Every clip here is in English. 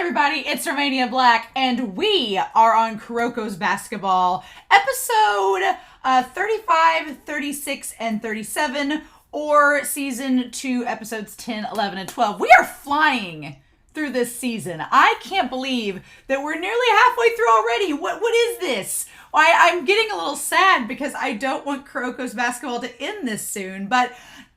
everybody, it's Romania Black, and we are on Kuroko's Basketball, episode 35, 36, and 37, or season 2, episodes 10, 11, and 12. We are flying through this season. I can't believe that we're nearly halfway through already. What is this? I'm getting a little sad because I don't want Kuroko's Basketball to end this soon, but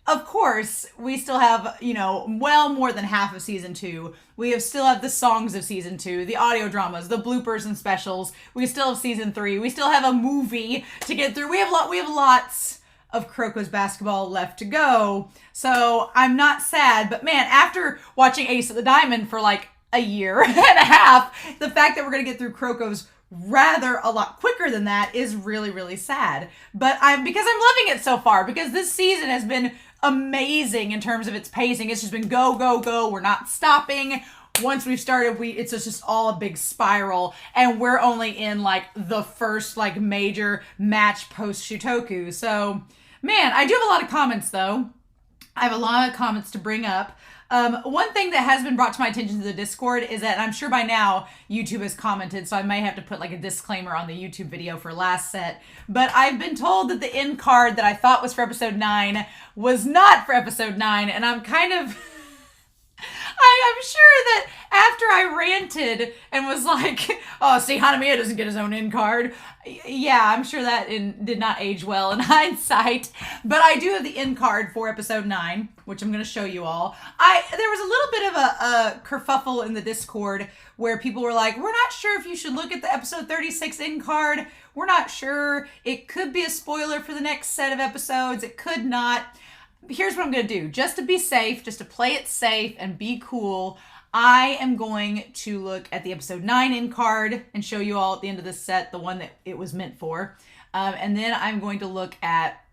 of course, we still have, well more than half of season 2. We still have the songs of season 2, the audio dramas, the bloopers and specials. We still have season 3. We still have a movie to get through. We have lots of Kuroko's Basketball left to go. So I'm not sad, but man, after watching Ace of the Diamond for like a year and a half, the fact that we're going to get through Kuroko's rather a lot quicker than that is really, really sad. But because I'm loving it so far, because this season has been amazing in terms of its pacing. It's just been go, go, go. We're not stopping. Once we've started, it's just all a big spiral, and we're only in like the first like major match post Shutoku. So, man, I do have a lot of comments though. I have a lot of comments to bring up. One thing that has been brought to my attention to the Discord is that, and I'm sure by now YouTube has commented, so I may have to put like a disclaimer on the YouTube video for last set, but I've been told that the end card that I thought was for episode 9 was not for episode 9, and I'm kind of... I'm sure that after I ranted and was like, oh, see, Hanamiya doesn't get his own end card. Yeah, I'm sure that did not age well in hindsight. But I do have the end card for episode 9, which I'm going to show you all. There was a little bit of a kerfuffle in the Discord where people were like, we're not sure if you should look at the episode 36 end card. We're not sure. It could be a spoiler for the next set of episodes. It could not. Here's what I'm going to do. Just to be safe, just to play it safe and be cool, I am going to look at the episode 9 end card and show you all at the end of this set, the one that it was meant for. And then I'm going to look at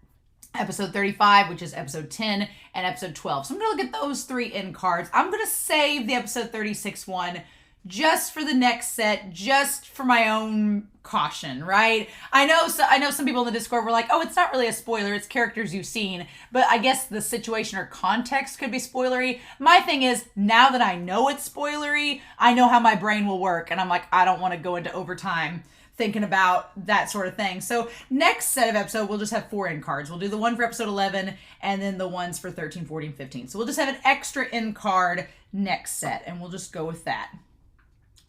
episode 35, which is episode 10, and episode 12. So I'm going to look at those 3 end cards. I'm going to save the episode 36 one just for the next set, just for my own caution, right? I know some people in the Discord were like, oh, it's not really a spoiler, it's characters you've seen, but I guess the situation or context could be spoilery. My thing is, now that I know it's spoilery, I know how my brain will work, and I'm like, I don't want to go into overtime thinking about that sort of thing. So next set of episode, we'll just have 4 end cards. We'll do the one for episode 11, and then the ones for 13, 14, 15. So we'll just have an extra end card next set, and we'll just go with that.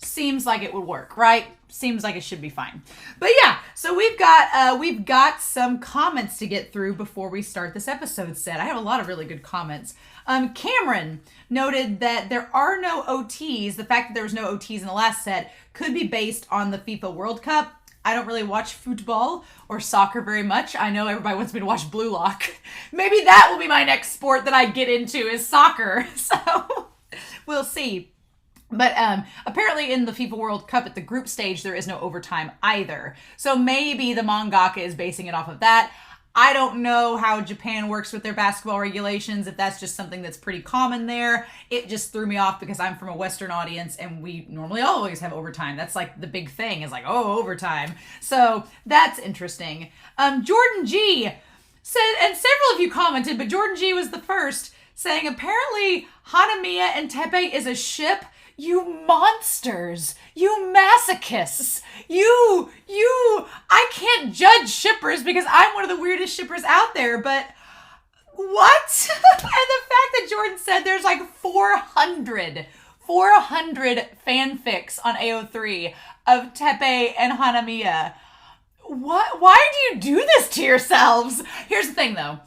Seems like it would work, right? Seems like it should be fine. But yeah, so we've got some comments to get through before we start this episode set. I have a lot of really good comments. Cameron noted that there are no OTs. The fact that there was no OTs in the last set could be based on the FIFA World Cup. I don't really watch football or soccer very much. I know everybody wants me to watch Blue Lock. Maybe that will be my next sport that I get into is soccer. So we'll see. But apparently in the FIFA World Cup at the group stage, there is no overtime either. So maybe the mangaka is basing it off of that. I don't know how Japan works with their basketball regulations, if that's just something that's pretty common there. It just threw me off because I'm from a Western audience and we normally always have overtime. That's like the big thing is like, oh, overtime. So that's interesting. Jordan G said, and several of you commented, but Jordan G was the first, saying apparently Hanamiya and Teppei is a ship. You monsters, you masochists, I can't judge shippers because I'm one of the weirdest shippers out there, but what? And the fact that Jordan said there's like 400 fanfics on AO3 of Teppei and Hanamiya. What? Why do you do this to yourselves? Here's the thing though.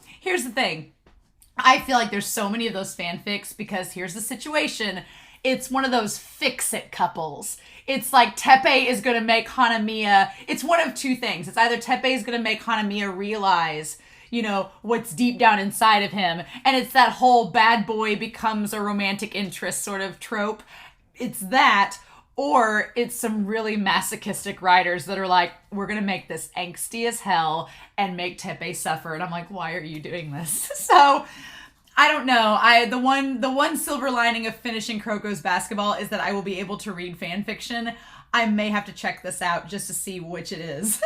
I feel like there's so many of those fanfics because here's the situation. It's one of those fix-it couples. It's like Teppei is going to make Hanamiya... It's one of 2 things. It's either Teppei is going to make Hanamiya realize, what's deep down inside of him. And it's that whole bad boy becomes a romantic interest sort of trope. It's that. Or it's some really masochistic writers that are like, we're going to make this angsty as hell and make Teppei suffer. And I'm like, why are you doing this? So... I don't know. The one silver lining of finishing Kuroko's Basketball is that I will be able to read fan fiction. I may have to check this out just to see which it is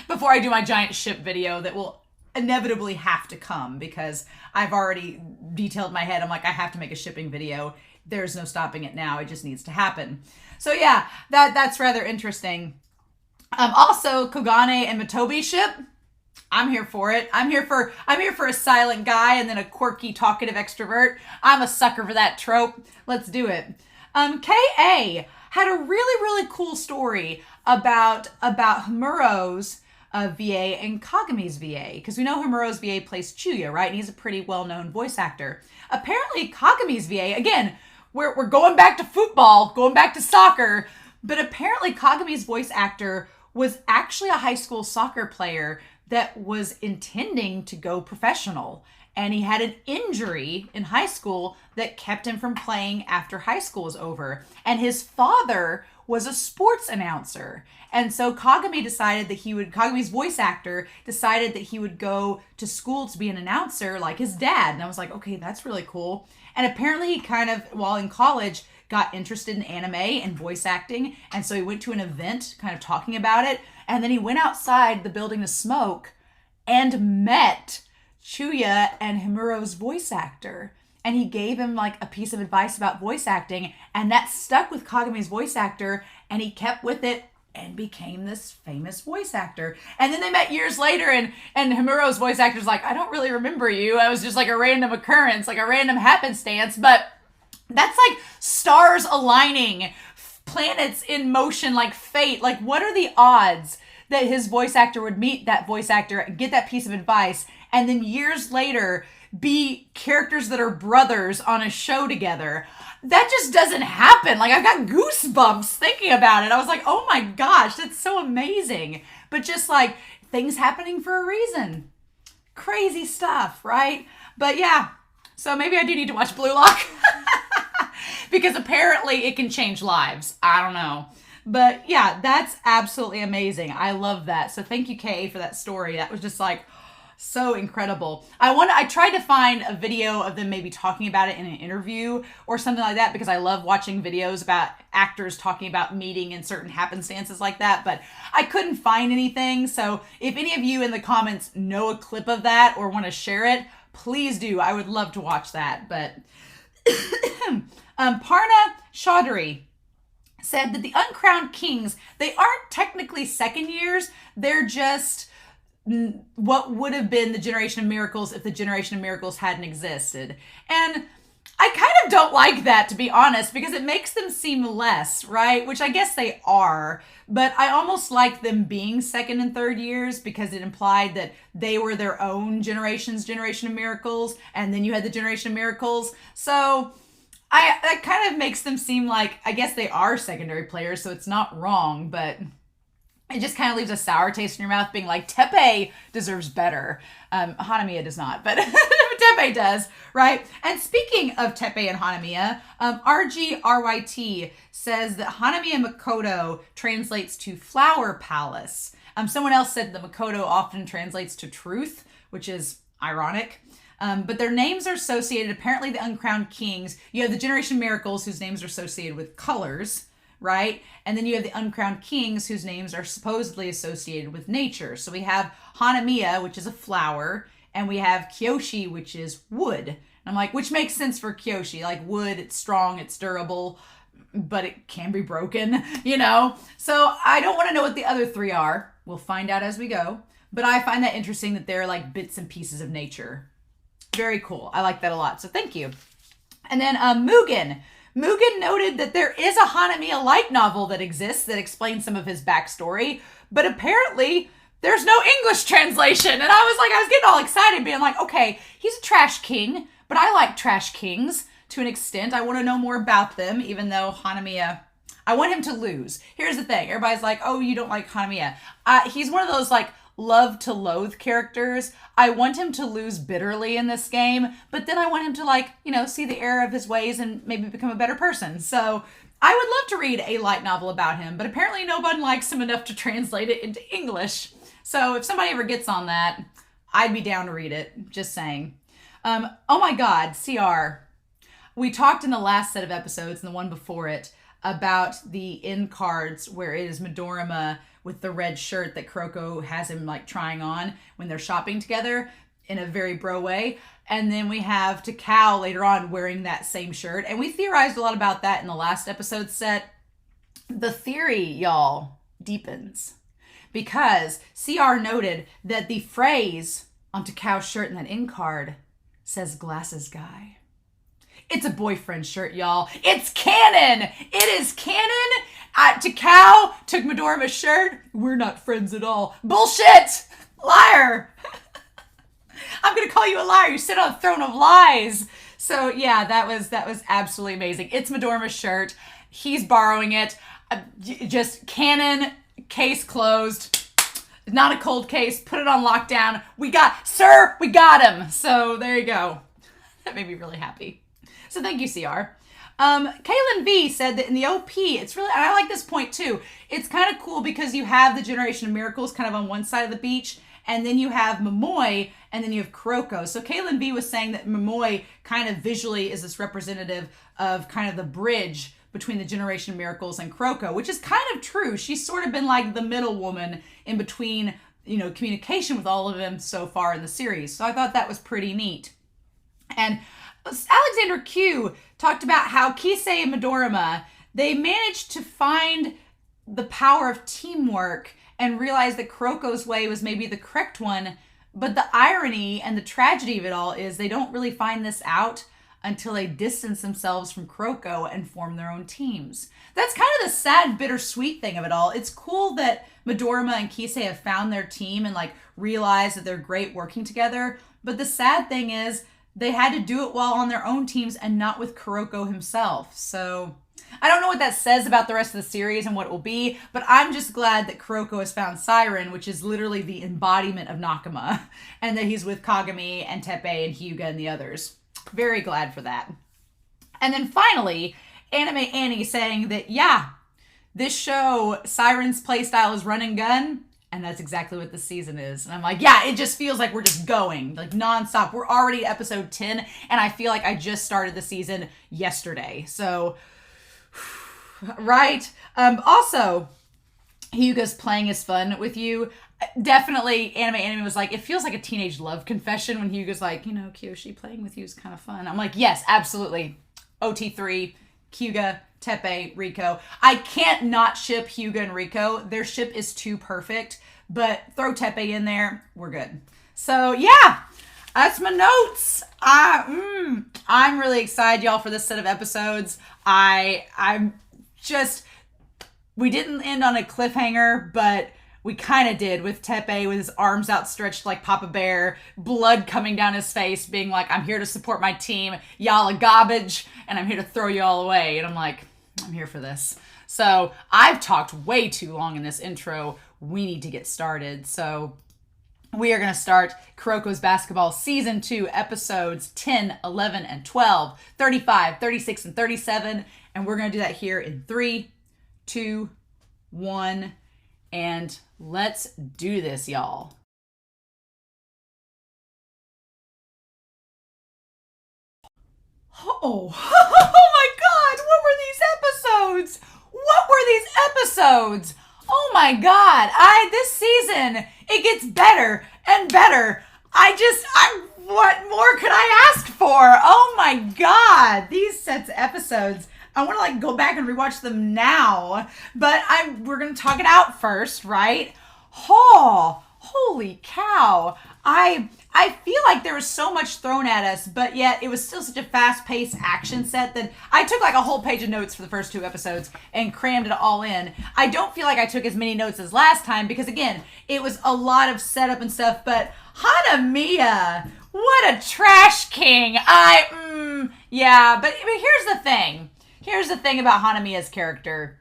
before I do my giant ship video that will inevitably have to come because I've already detailed in my head. I'm like, I have to make a shipping video there's no stopping it now. It just needs to happen. So yeah, that's rather interesting. Also, Kagane and Matobi ship. I'm here for it. I'm here for a silent guy and then a quirky, talkative extrovert. I'm a sucker for that trope. Let's do it. KA had a really cool story about Hamuro's VA and Kagami's VA, because we know Hamuro's VA plays Chuya, right? And he's a pretty well-known voice actor. Apparently, Kagami's VA, again, we're going back to football, going back to soccer, but apparently Kagami's voice actor was actually a high school soccer player that was intending to go professional. And he had an injury in high school that kept him from playing after high school was over. And his father was a sports announcer. And so Kagami's voice actor decided that he would go to school to be an announcer like his dad. And I was like, okay, that's really cool. And apparently he kind of, while in college, got interested in anime and voice acting. And so he went to an event kind of talking about it. And then he went outside the building to smoke and met Chuya and Hamuro's voice actor. And he gave him like a piece of advice about voice acting. And that stuck with Kagami's voice actor. And he kept with it and became this famous voice actor. And then they met years later, and Hamuro's voice actor's like, I don't really remember you. I was just like a random occurrence, like a random happenstance. But that's like stars aligning, planets in motion, like fate. Like, what are the odds that his voice actor would meet that voice actor, get that piece of advice, and then years later be characters that are brothers on a show together? That just doesn't happen. Like, I've got goosebumps thinking about it. I was like, oh my gosh, that's so amazing. But just like things happening for a reason. Crazy stuff, right? But yeah, so maybe I do need to watch Blue Lock. Because apparently it can change lives. I don't know. But yeah, that's absolutely amazing. I love that. So thank you, Kay, for that story. That was just like so incredible. I tried to find a video of them maybe talking about it in an interview or something like that, because I love watching videos about actors talking about meeting in certain happenstances like that, but I couldn't find anything. So if any of you in the comments know a clip of that or want to share it, please do. I would love to watch that. But Parna Chaudhary said that the uncrowned kings, they aren't technically second years. They're just what would have been the Generation of Miracles if the Generation of Miracles hadn't existed. And I kind of don't like that, to be honest, because it makes them seem less, right? Which I guess they are, but I almost like them being second and third years, because it implied that they were their own Generation of Miracles, and then you had the Generation of Miracles. So that kind of makes them seem like, I guess they are secondary players, so it's not wrong, but it just kind of leaves a sour taste in your mouth, being like, Teppei deserves better. Hanamiya does not, but Teppei does, right? And speaking of Teppei and Hanamiya, RGRYT says that Hanamiya Makoto translates to Flower Palace. Someone else said that Makoto often translates to truth, which is ironic. But their names are associated, apparently the uncrowned kings. You have the Generation of Miracles, whose names are associated with colors, right? And then you have the uncrowned kings, whose names are supposedly associated with nature. So we have Hanamiya, which is a flower, and we have Kyoshi, which is wood. And I'm like, which makes sense for Kyoshi. Like wood, it's strong, it's durable, but it can be broken, you know? So I don't want to know what the other three are. We'll find out as we go. But I find that interesting that they're like bits and pieces of nature. Very cool. I like that a lot. So thank you. And then Mugen noted that there is a Hanamiya light novel that exists that explains some of his backstory, but apparently there's no English translation. And I was getting all excited, being like, okay, he's a trash king, but I like trash kings to an extent. I want to know more about them, even though Hanamiya, I want him to lose. Here's the thing. Everybody's like, oh, you don't like Hanamiya. He's one of those like love to loathe characters. I want him to lose bitterly in this game, but then I want him to like, you know, see the error of his ways and maybe become a better person. So I would love to read a light novel about him, but apparently no one likes him enough to translate it into English. So if somebody ever gets on that, I'd be down to read it. Just saying. Oh my God, CR. We talked in the last set of episodes and the one before it about the end cards where it is Midorima with the red shirt that Kuroko has him like trying on when they're shopping together in a very bro way. And then we have Takao later on wearing that same shirt. And we theorized a lot about that in the last episode set. The theory, y'all, deepens. Because CR noted that the phrase on Takao's shirt in that end card says glasses guy. It's a boyfriend shirt, y'all. It's canon. It is canon. Takao took Midorima's shirt. We're not friends at all. Bullshit. Liar. I'm going to call you a liar. You sit on a throne of lies. So yeah, that was absolutely amazing. It's Midorima's shirt. He's borrowing it. Just canon, case closed. Not a cold case. Put it on lockdown. We got him. So there you go. That made me really happy. So thank you, CR. Kaylin V said that in the OP, it's really, and I like this point too, it's kind of cool because you have the Generation of Miracles kind of on one side of the beach, and then you have Momoi, and then you have Kuroko. So Kaylin V was saying that Momoi kind of visually is this representative of kind of the bridge between the Generation of Miracles and Kuroko, which is kind of true. She's sort of been like the middle woman in between, communication with all of them so far in the series. So I thought that was pretty neat. And Alexander Q talked about how Kisei and Midorima, they managed to find the power of teamwork and realize that Kuroko's way was maybe the correct one. But the irony and the tragedy of it all is they don't really find this out until they distance themselves from Kuroko and form their own teams. That's kind of the sad, bittersweet thing of it all. It's cool that Midorima and Kisei have found their team and realized that they're great working together. But the sad thing is they had to do it while on their own teams and not with Kuroko himself. So I don't know what that says about the rest of the series and what it will be, but I'm just glad that Kuroko has found Seirin, which is literally the embodiment of Nakama, and that he's with Kagami and Teppei and Hyuga and the others. Very glad for that. And then finally, Anime Annie saying that, yeah, this show, Seirin's playstyle is run and gun, and that's exactly what this season is. And I'm like, yeah, it just feels like we're just going, nonstop. We're already at episode 10, and I feel like I just started the season yesterday. So, right? Also, Hyuga's playing is fun with you. Definitely, Anime was like, it feels like a teenage love confession when Hyuga's like, Kyoshi, playing with you is kind of fun. I'm like, yes, absolutely. OT3, Hyuga, Teppei, Riko. I can't not ship Hyuga and Riko. Their ship is too perfect, but throw Teppei in there, we're good. So yeah, that's my notes. I'm really excited, y'all, for this set of episodes. We didn't end on a cliffhanger, but we kind of did with Teppei with his arms outstretched like Papa Bear, blood coming down his face, being like, I'm here to support my team. Y'all are garbage, and I'm here to throw you all away. And I'm like, I'm here for this. So I've talked way too long in this intro. We need to get started. So we are going to start Kuroko's Basketball Season 2, Episodes 10, 11, and 12, 35, 36, and 37. And we're going to do that here in 3, 2, 1, and let's do this, y'all. Oh my God, what were these episodes? Oh my God, this season, it gets better and better. What more could I ask for? Oh my God, these sets of episodes. I want to go back and rewatch them now, but we're going to talk it out first, right? Oh, holy cow. I feel like there was so much thrown at us, but yet it was still such a fast-paced action set that I took a whole page of notes for the first 2 episodes and crammed it all in. I don't feel like I took as many notes as last time because, again, it was a lot of setup and stuff, but Hanamiya, what a trash king. Yeah, but here's the thing. Here's the thing about Hanamiya's character.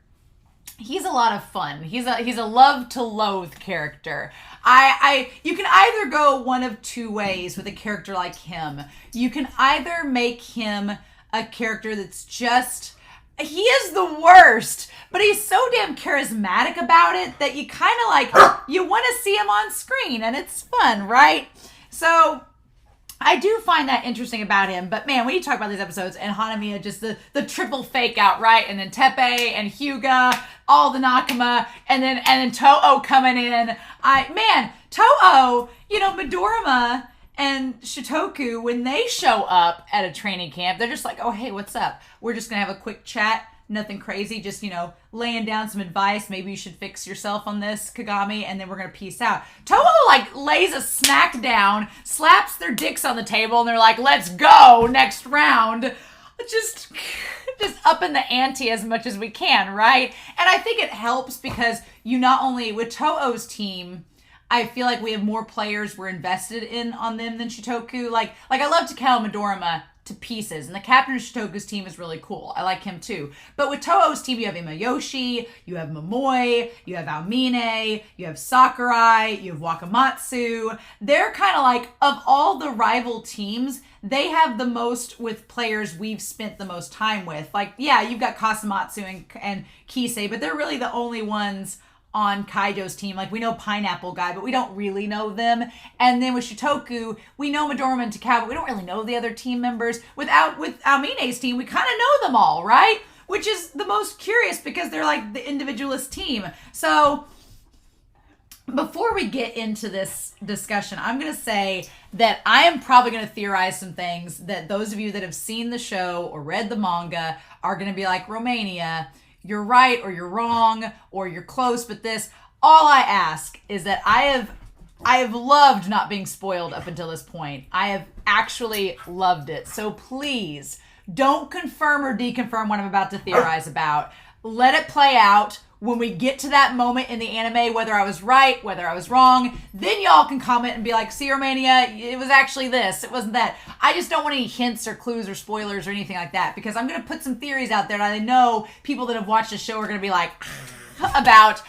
He's a lot of fun. He's a love to loathe character. You can either go one of 2 ways with a character like him. You can either make him a character that's just, he is the worst, but he's so damn charismatic about it that you kind of you want to see him on screen and it's fun, right? So I do find that interesting about him, but man, when you talk about these episodes and Hanamiya, just the triple fake out, right? And then Teppei and Hyuga, all the Nakama, and then Toho coming in. Toho, Midorima and Shitoku, when they show up at a training camp, they're just like, oh, hey, what's up? We're just going to have a quick chat. Nothing crazy. Just, laying down some advice. Maybe you should fix yourself on this, Kagami, and then we're going to peace out. Toho, lays a smack down, slaps their dicks on the table, and they're like, let's go, next round. Just upping the ante as much as we can, right? And I think it helps because you not only, with Toho's team, I feel like we have more players we're invested in on them than Shitoku. Like I love Takao Midorima to pieces, and the captain of Shitoku's team is really cool. I like him too. But with Toho's team, you have Imayoshi, you have Momoi, you have Aomine, you have Sakurai, you have Wakamatsu. They're kind of like, of all the rival teams, they have the most with players we've spent the most time with. Like, yeah, you've got Kasamatsu and Kisei, but they're really the only ones on Kaido's team. Like, we know Pineapple Guy, but we don't really know them. And then with Shitoku, we know Midorima and Takao, but we don't really know the other team members. With Aomine's team, we kind of know them all, right? Which is the most curious because they're like the individualist team. So before we get into this discussion, I'm going to say that I am probably going to theorize some things that those of you that have seen the show or read the manga are going to be like, Romania, you're right or you're wrong or you're close, but this, all I ask is that I have loved not being spoiled up until this point. I have actually loved it. So please don't confirm or deconfirm what I'm about to theorize about. Let it play out. When we get to that moment in the anime, whether I was right, whether I was wrong, then y'all can comment and be like, see, Romania, it was actually this, it wasn't that. I just don't want any hints or clues or spoilers or anything like that, because I'm going to put some theories out there that I know people that have watched the show are going to be like, about,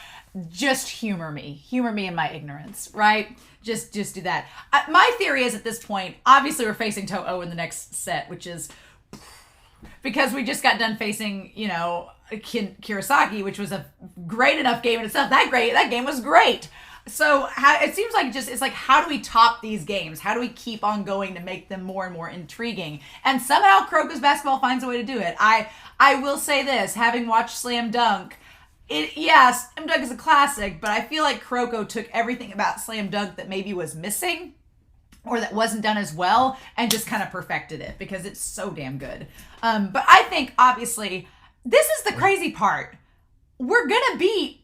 just humor me in my ignorance, right? Just do that. My theory is at this point, obviously we're facing Toho in the next set, which is because we just got done facing, Kurosaki, which was a great enough game in itself. That game was great. So it seems like it's like, how do we top these games? How do we keep on going to make them more and more intriguing? And somehow Kuroko's basketball finds a way to do it. I will say this, having watched Slam Dunk, Slam Dunk is a classic, but I feel like Kuroko took everything about Slam Dunk that maybe was missing or that wasn't done as well and just kind of perfected it because it's so damn good. But I think, obviously, this is the crazy part. We're going to beat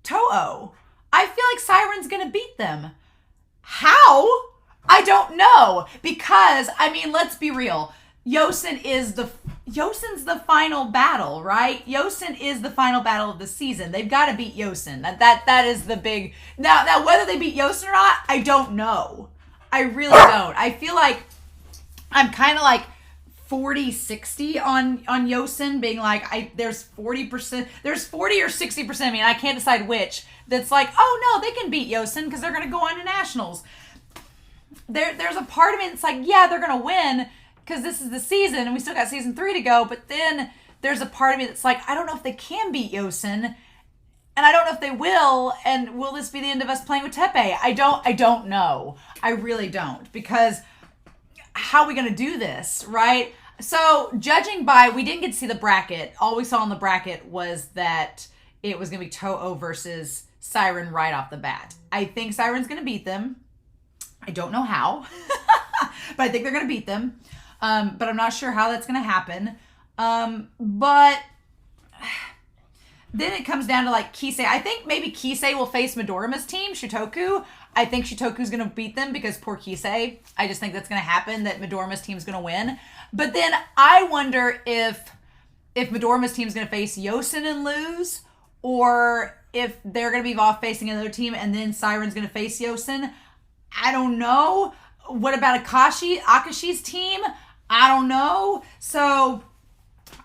Toho. I feel like Seirin's going to beat them. How? I don't know. Because, let's be real. Yosen's the final battle, right? Yosen is the final battle of the season. They've got to beat Yosen. That is the big... Now, whether they beat Yosen or not, I don't know. I really don't. I feel like I'm kind of like 40-60 on Yosen, being like, there's 40%, there's 40 or 60%, I can't decide which, that's like, oh no, they can beat Yosen because they're going to go on to nationals. There's a part of me that's like, yeah, they're going to win because this is the season and we still got season 3 to go, but then there's a part of me that's like, I don't know if they can beat Yosen, and I don't know if they will, and will this be the end of us playing with Teppei? I don't know. I really don't, because how are we going to do this, right? So, judging by, we didn't get to see the bracket. All we saw in the bracket was that it was going to be Toho versus Seirin right off the bat. I think Seirin's going to beat them. I don't know how, but I think they're going to beat them. But I'm not sure how that's going to happen. But then it comes down to like Kisei. I think maybe Kisei will face Midorima's team, Shitoku. I think Shitoku's going to beat them because poor Kisei. I just think that's going to happen, that Midorima's team's going to win. But then I wonder if Midorima's team's going to face Yosen and lose, or if they're going to be off facing another team and then Seirin's going to face Yosen. I don't know. What about Akashi's team? I don't know. So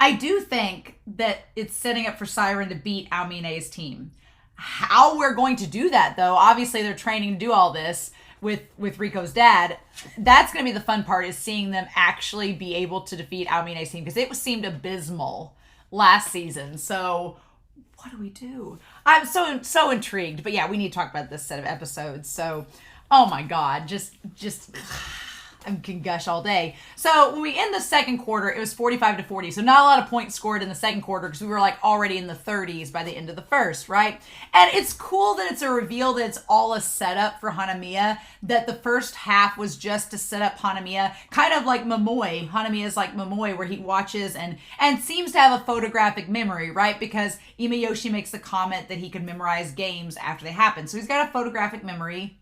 I do think that it's setting up for Seirin to beat Aomine's team. How we're going to do that, though, obviously they're training to do all this with Riko's dad. That's going to be the fun part, is seeing them actually be able to defeat Aomine's team, because it seemed abysmal last season. So what do we do? I'm so intrigued. But yeah, we need to talk about this set of episodes. So, oh my God, just can gush all day. So when we end the second quarter, it was 45-40. So not a lot of points scored in the second quarter because we were like already in the 30s by the end of the first, right? And it's cool that it's a reveal that it's all a setup for Hanamiya, that the first half was just to set up Hanamiya, kind of like Momoi. Hanamiya is like Momoi, where he watches and seems to have a photographic memory, right? Because Imayoshi makes the comment that he could memorize games after they happen. So he's got a photographic memory,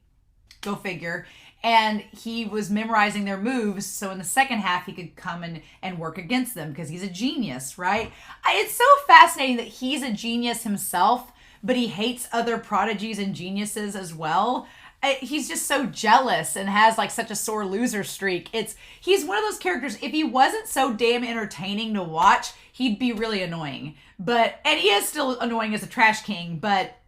go figure. And he was memorizing their moves, so in the second half, he could come and work against them because he's a genius, right? It's so fascinating that he's a genius himself, but he hates other prodigies and geniuses as well. He's just so jealous and has like such a sore loser streak. He's one of those characters, if he wasn't so damn entertaining to watch, he'd be really annoying. And he is still annoying as a trash king, but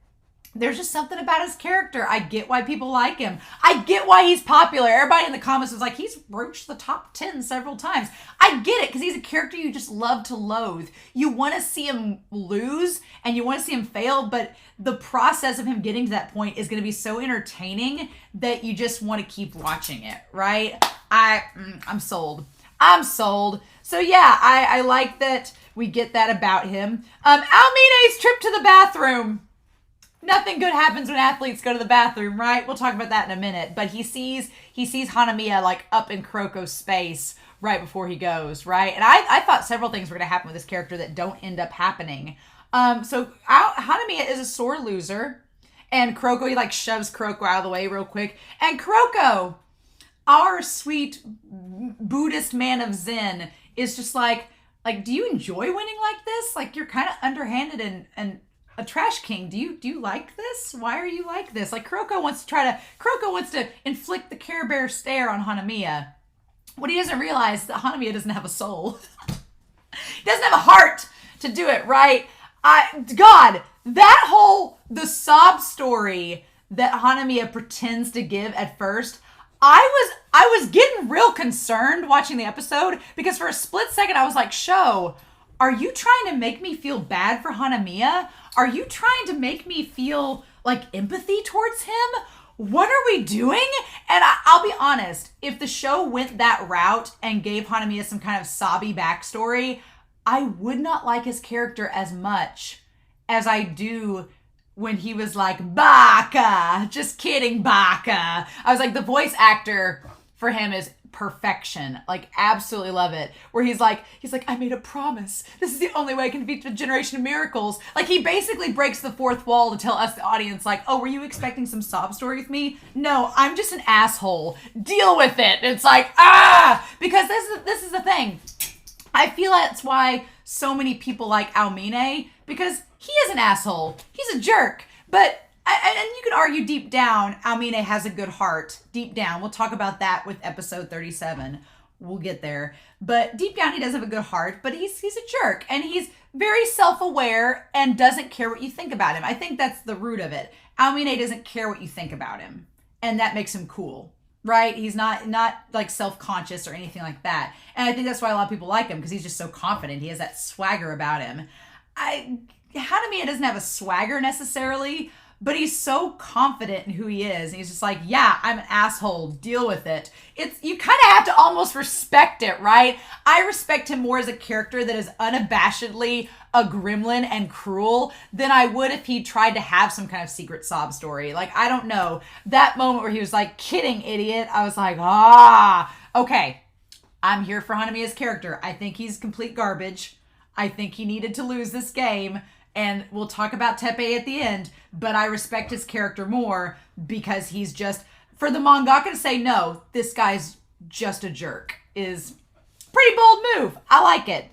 there's just something about his character. I get why people like him. I get why he's popular. Everybody in the comments was like, he's broached the top 10 several times. I get it, because he's a character you just love to loathe. You want to see him lose and you want to see him fail, but the process of him getting to that point is going to be so entertaining that you just want to keep watching it, right? I'm sold. I'm sold. So yeah, I like that we get that about him. Aomine's trip to the bathroom. Nothing good happens when athletes go to the bathroom, right? We'll talk about that in a minute. But he sees Hanamiya like up in Kuroko's space right before he goes, right? And I thought several things were going to happen with this character that don't end up happening. So Hanamiya is a sore loser, and Kuroko, he like shoves Kuroko out of the way real quick. And Kuroko, our sweet Buddhist man of Zen, is just like, do you enjoy winning like this? Like, you're kind of underhanded and a trash king. Do you like this? Why are you like this? Like, Kuroko wants to inflict the Care Bear stare on Hanamiya. What he doesn't realize is that Hanamiya doesn't have a soul. He doesn't have a heart to do it, right? The sob story that Hanamiya pretends to give at first, I was getting real concerned watching the episode, because for a split second I was like, show, are you trying to make me feel bad for Hanamiya? Are you trying to make me feel like empathy towards him? What are we doing? And I'll be honest, if the show went that route and gave Hanamiya some kind of sobby backstory, I would not like his character as much as I do when he was like, Baka, just kidding, Baka. I was like, the voice actor for him is perfection. Like, absolutely love it. Where he's like, I made a promise. This is the only way I can defeat the generation of miracles. Like, he basically breaks the fourth wall to tell us, the audience, like, oh, were you expecting some sob story with me? No, I'm just an asshole. Deal with it. It's like, because this is the thing. I feel that's why so many people like Aomine, because he is an asshole. He's a jerk. But and you could argue deep down, Aomine has a good heart. Deep down. We'll talk about that with episode 37. We'll get there. But deep down, he does have a good heart, but he's a jerk. And he's very self-aware and doesn't care what you think about him. I think that's the root of it. Aomine doesn't care what you think about him. And that makes him cool, right? He's not like self-conscious or anything like that. And I think that's why a lot of people like him, because he's just so confident. He has that swagger about him. Hanamiya doesn't have a swagger necessarily, but he's so confident in who he is. And he's just like, yeah, I'm an asshole. Deal with it. You kind of have to almost respect it, right? I respect him more as a character that is unabashedly a gremlin and cruel than I would if he tried to have some kind of secret sob story. Like, I don't know. That moment where he was like, kidding, idiot. I was like, okay. I'm here for Hanamiya's character. I think he's complete garbage. I think he needed to lose this game. And we'll talk about Teppei at the end, but I respect his character more because he's just, for the mangaka to say, no, this guy's just a jerk, is pretty bold move. I like it.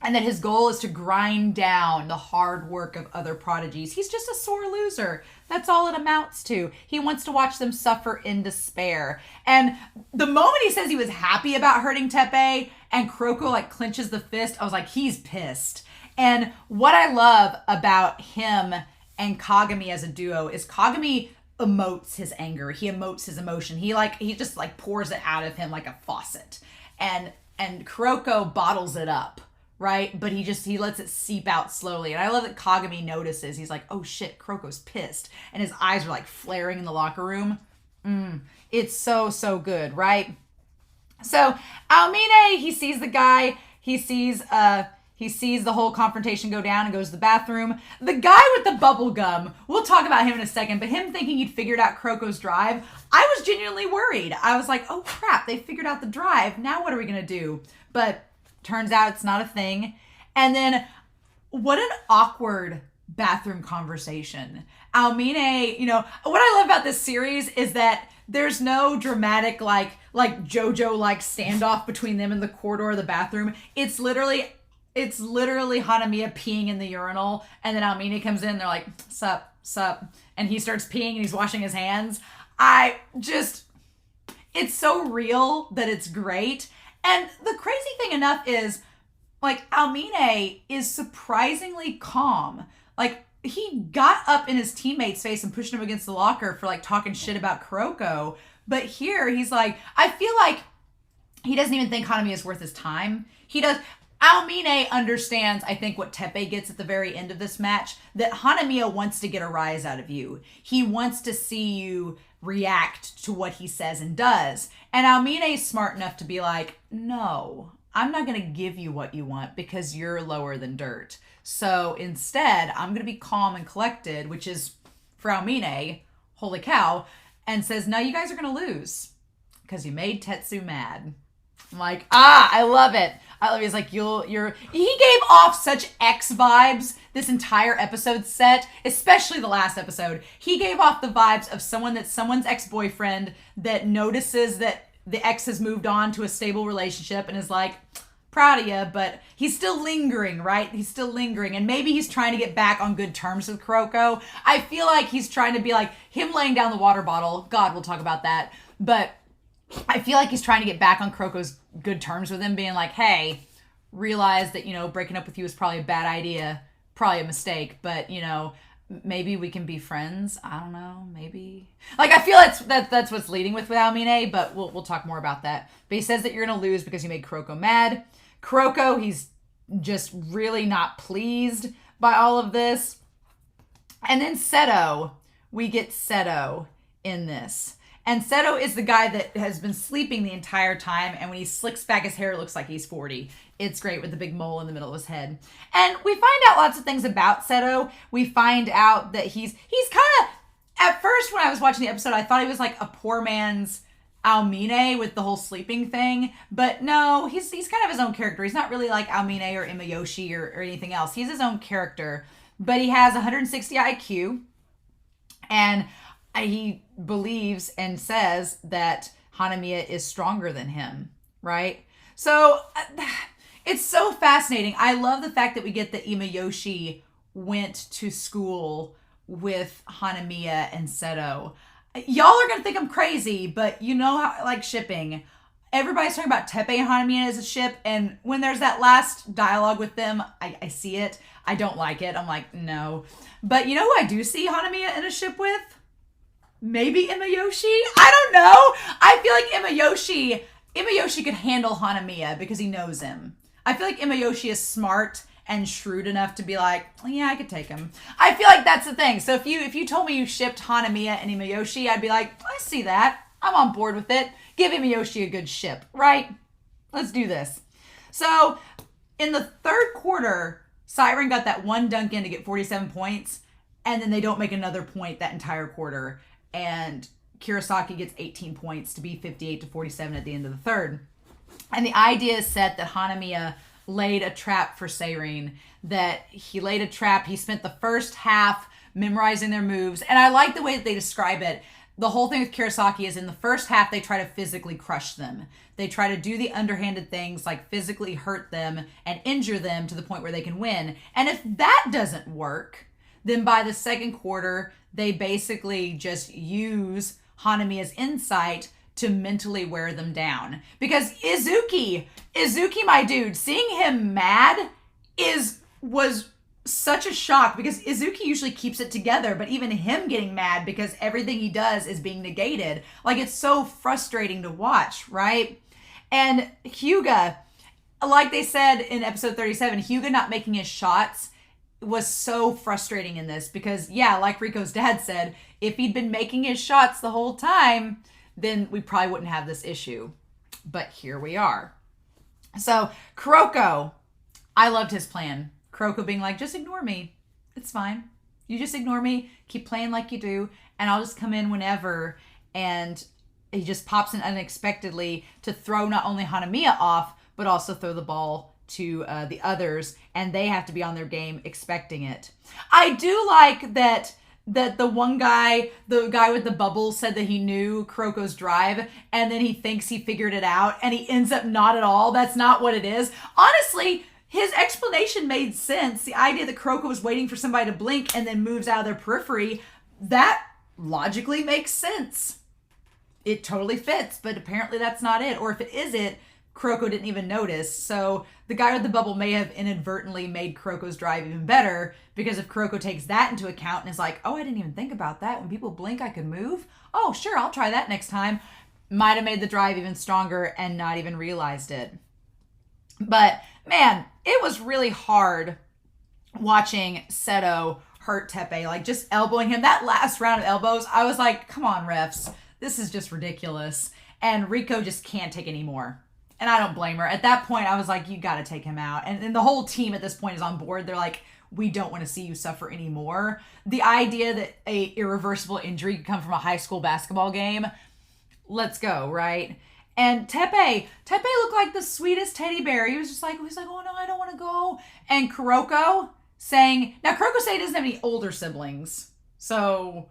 And that his goal is to grind down the hard work of other prodigies. He's just a sore loser. That's all it amounts to. He wants to watch them suffer in despair. And the moment he says he was happy about hurting Teppei and Kuroko like clenches the fist, I was like, he's pissed. And what I love about him and Kagami as a duo is Kagami emotes his anger. He emotes his emotion. He just like pours it out of him like a faucet. And Kuroko bottles it up, right? But he lets it seep out slowly. And I love that Kagami notices. He's like, oh shit, Kuroko's pissed. And his eyes are like flaring in the locker room. It's so, so good, right? So Aomine, he sees the guy, he sees the whole confrontation go down and goes to the bathroom. The guy with the bubble gum, we'll talk about him in a second, but him thinking he'd figured out Kuroko's drive, I was genuinely worried. I was like, oh crap, they figured out the drive. Now what are we going to do? But turns out it's not a thing. And then what an awkward bathroom conversation. Aomine, what I love about this series is that there's no dramatic like JoJo like standoff between them in the corridor of the bathroom. It's literally Hanamiya peeing in the urinal, and then Aomine comes in, they're like, sup, and he starts peeing and he's washing his hands. It's so real that it's great. And the crazy thing enough is, like, Aomine is surprisingly calm. Like, he got up in his teammate's face and pushed him against the locker for, like, talking shit about Kuroko. But here, he's like, I feel like he doesn't even think Hanamiya is worth his time. He does. Aomine understands, I think, what Teppei gets at the very end of this match, that Hanamiya wants to get a rise out of you. He wants to see you react to what he says and does. And Aomine is smart enough to be like, no, I'm not going to give you what you want because you're lower than dirt. So instead, I'm going to be calm and collected, which is, for Aomine, holy cow, and says, no, you guys are going to lose because you made Tetsu mad. I'm like, I love it. I love it. He's like, he gave off such X vibes this entire episode set, especially the last episode. He gave off the vibes of someone's ex-boyfriend that notices that the ex has moved on to a stable relationship and is like, proud of you, but he's still lingering, right? He's still lingering. And maybe he's trying to get back on good terms with Kuroko. I feel like he's trying to be like him laying down the water bottle. God, we'll talk about that. But I feel like he's trying to get back on Kuroko's good terms with him, being like, hey, realize that, breaking up with you is probably a bad idea, probably a mistake, but, maybe we can be friends. I don't know, maybe. Like, I feel that's what's leading with Aomine, but we'll talk more about that. But he says that you're going to lose because you made Kuroko mad. Kuroko, he's just really not pleased by all of this. And then Seto, we get Seto in this. And Seto is the guy that has been sleeping the entire time, and when he slicks back his hair, it looks like he's 40. It's great with the big mole in the middle of his head. And we find out lots of things about Seto. We find out that he's kind of, at first when I was watching the episode, I thought he was like a poor man's Aomine with the whole sleeping thing. But no, he's kind of his own character. He's not really like Aomine or Imayoshi or anything else. He's his own character. But he has 160 IQ, and he believes and says that Hanamiya is stronger than him, right? So it's so fascinating. I love the fact that we get that Imayoshi went to school with Hanamiya and Seto. Y'all are going to think I'm crazy, but you know how I like shipping. Everybody's talking about Teppei and Hanamiya as a ship, and when there's that last dialogue with them, I see it. I don't like it. I'm like, no. But you know who I do see Hanamiya in a ship with? Maybe Imayoshi? I don't know. I feel like Imayoshi could handle Hanamiya because he knows him. I feel like Imayoshi is smart and shrewd enough to be like, yeah, I could take him. I feel like that's the thing. So if you told me you shipped Hanamiya and Imayoshi, I'd be like, I see that. I'm on board with it. Give Imayoshi a good ship, right? Let's do this. So in the third quarter, Seirin got that one dunk in to get 47 points, and then they don't make another point that entire quarter. And Kurosaki gets 18 points to be 58-47 at the end of the third. And the idea is set that Hanamiya laid a trap for Seirin, that he laid a trap. He spent the first half memorizing their moves. And I like the way that they describe it. The whole thing with Kurosaki is in the first half, they try to physically crush them. They try to do the underhanded things like physically hurt them and injure them to the point where they can win. And if that doesn't work, then by the second quarter, they basically just use Hanamiya's insight to mentally wear them down. Because Izuki, my dude, seeing him mad was such a shock, because Izuki usually keeps it together, but even him getting mad because everything he does is being negated. Like, it's so frustrating to watch, right? And Hyuga, like they said in episode 37, Hyuga not making his shots was so frustrating in this because, yeah, like Riko's dad said, if he'd been making his shots the whole time, then we probably wouldn't have this issue. But here we are. So Kuroko, I loved his plan. Kuroko being like, just ignore me. It's fine. You just ignore me. Keep playing like you do. And I'll just come in whenever. And he just pops in unexpectedly to throw not only Hanamiya off, but also throw the ball to the others. And they have to be on their game expecting it. I do like that the one guy, the guy with the bubble, said that he knew Kuroko's drive, and then he thinks he figured it out, and he ends up not at all. That's not what it is. Honestly, his explanation made sense. The idea that Kuroko was waiting for somebody to blink and then moves out of their periphery, that logically makes sense. It totally fits, but apparently that's not it. Or if it is it, Kuroko didn't even notice. So the guy with the bubble may have inadvertently made Kuroko's drive even better, because if Kuroko takes that into account and is like, oh, I didn't even think about that. When people blink, I could move. Oh, sure, I'll try that next time. Might have made the drive even stronger and not even realized it. But man, it was really hard watching Seto hurt Teppei, like just elbowing him. That last round of elbows, I was like, come on, refs. This is just ridiculous. And Riko just can't take any more. And I don't blame her. At that point, I was like, you got to take him out. And the whole team at this point is on board. They're like, we don't want to see you suffer anymore. The idea that a irreversible injury could come from a high school basketball game, let's go, right? And Teppei looked like the sweetest teddy bear. He was just like, oh no, I don't want to go. And Kuroko saying, now Kuroko said he doesn't have any older siblings. So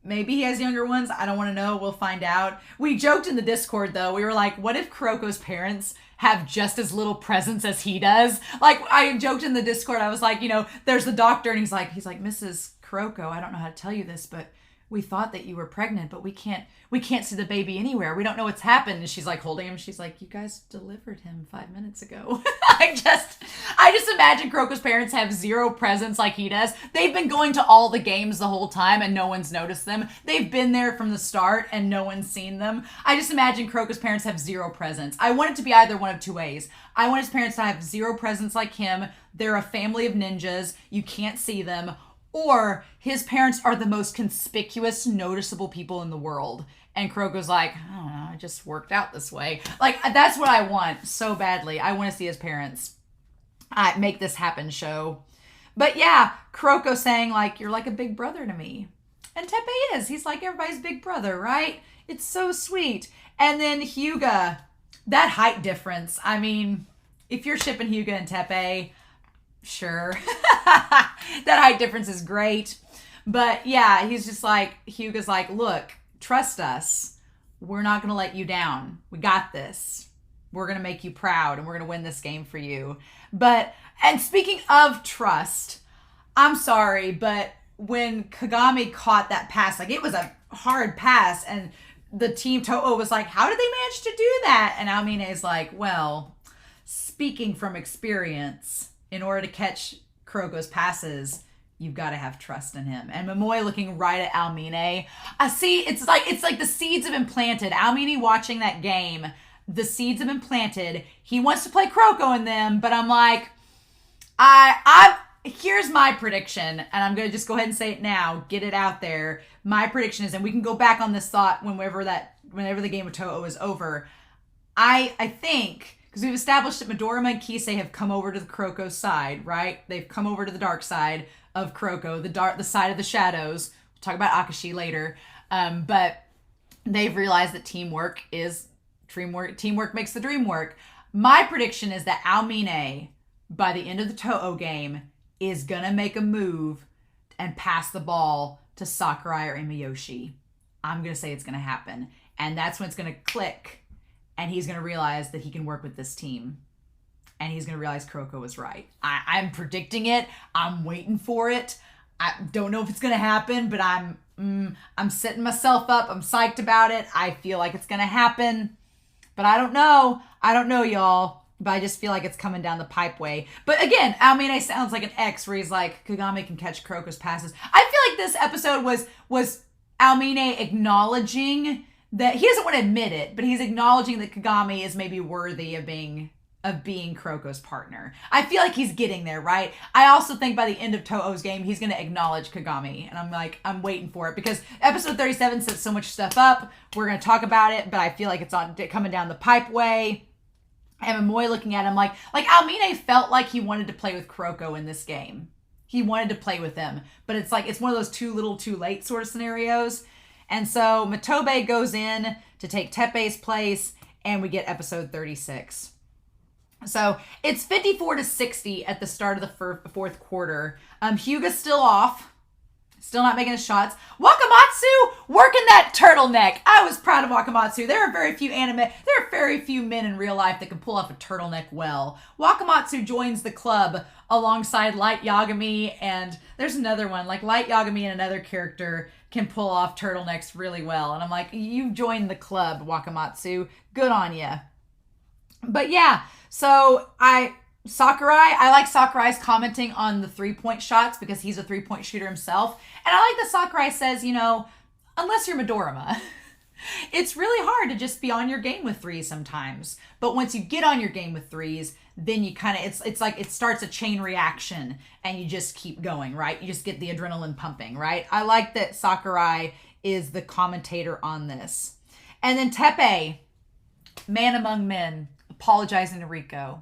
maybe he has younger ones. I don't want to know. We'll find out. We joked in the Discord, though. We were like, what if Kuroko's parents have just as little presence as he does? Like, I joked in the Discord. I was like, there's the doctor, and he's like, Mrs. Kuroko, I don't know how to tell you this, but we thought that you were pregnant, but we can't see the baby anywhere. We don't know what's happened. And she's like holding him. She's like, you guys delivered him 5 minutes ago. I just imagine Kuroko's parents have zero presence like he does. They've been going to all the games the whole time and no one's noticed them. They've been there from the start and no one's seen them. I just imagine Kuroko's parents have zero presence. I want it to be either one of two ways. I want his parents to have zero presence like him. They're a family of ninjas. You can't see them. Or his parents are the most conspicuous, noticeable people in the world. And Kuroko's like, I don't know, it just worked out this way. Like, that's what I want so badly. I want to see his parents make this happen show. But yeah, Kuroko saying, like, you're like a big brother to me. And Teppei is. He's like everybody's big brother, right? It's so sweet. And then Hyuga, that height difference. I mean, if you're shipping Hyuga and Teppei, sure. That height difference is great. But yeah, he's just like, Hyuga's like, look, trust us. We're not going to let you down. We got this. We're going to make you proud and we're going to win this game for you. And speaking of trust, I'm sorry, but when Kagami caught that pass, like it was a hard pass and the team Toho was like, how did they manage to do that? And Aomine is like, well, speaking from experience, in order to catch Kuroko's passes, you've got to have trust in him. And Momoe looking right at Aomine. I see, it's like the seeds have been planted. Aomine watching that game, the seeds have been planted. He wants to play Kuroko in them, but I'm like, here's my prediction, and I'm going to just go ahead and say it now, get it out there. My prediction is, and we can go back on this thought whenever the game of Toho is over. I think, because we've established that Midorima and Kisei have come over to the Kuroko side, right? They've come over to the dark side of Kuroko, the side of the shadows. We'll talk about Akashi later. But they've realized that teamwork makes the dream work. My prediction is that Aomine, by the end of the Toho game, is gonna make a move and pass the ball to Sakurai or Imayoshi. I'm gonna say it's gonna happen. And that's when it's gonna click. And he's going to realize that he can work with this team. And he's going to realize Kuroko was right. I'm predicting it. I'm waiting for it. I don't know if it's going to happen, but I'm setting myself up. I'm psyched about it. I feel like it's going to happen. But I don't know. I don't know, y'all. But I just feel like it's coming down the pipeway. But again, Aomine sounds like an X where he's like, Kagami can catch Kuroko's passes. I feel like this episode was Aomine acknowledging that he doesn't want to admit it, but he's acknowledging that Kagami is maybe worthy of being of being Kuroko's partner. I feel like he's getting there, right? I also think by the end of Toho's game, he's going to acknowledge Kagami. And I'm waiting for it because episode 37 sets so much stuff up. We're going to talk about it, but I feel like it's coming down the pipe way. And Momoy looking at him like Aomine felt like he wanted to play with Kuroko in this game. He wanted to play with him, but it's like, it's one of those too little too late sort of scenarios. And so Matobe goes in to take Teppei's place, and we get episode 36. So it's 54-60 at the start of the fourth quarter. Hyuga's still off. Still not making his shots. Wakamatsu working that turtleneck. I was proud of Wakamatsu. There are very few men in real life that can pull off a turtleneck well. Wakamatsu joins the club alongside Light Yagami, and there's another one. Like Light Yagami and another character can pull off turtlenecks really well. And I'm like, you've joined the club, Wakamatsu. Good on ya. But yeah, so I like Sakurai's commenting on the 3-point shots because he's a 3-point shooter himself. And I like that Sakurai says, unless you're Midorima, it's really hard to just be on your game with threes sometimes. But once you get on your game with threes, then you kind of, it's like it starts a chain reaction and you just keep going, right? You just get the adrenaline pumping, right? I like that Sakurai is the commentator on this. And then Teppei, man among men, apologizing to Riko,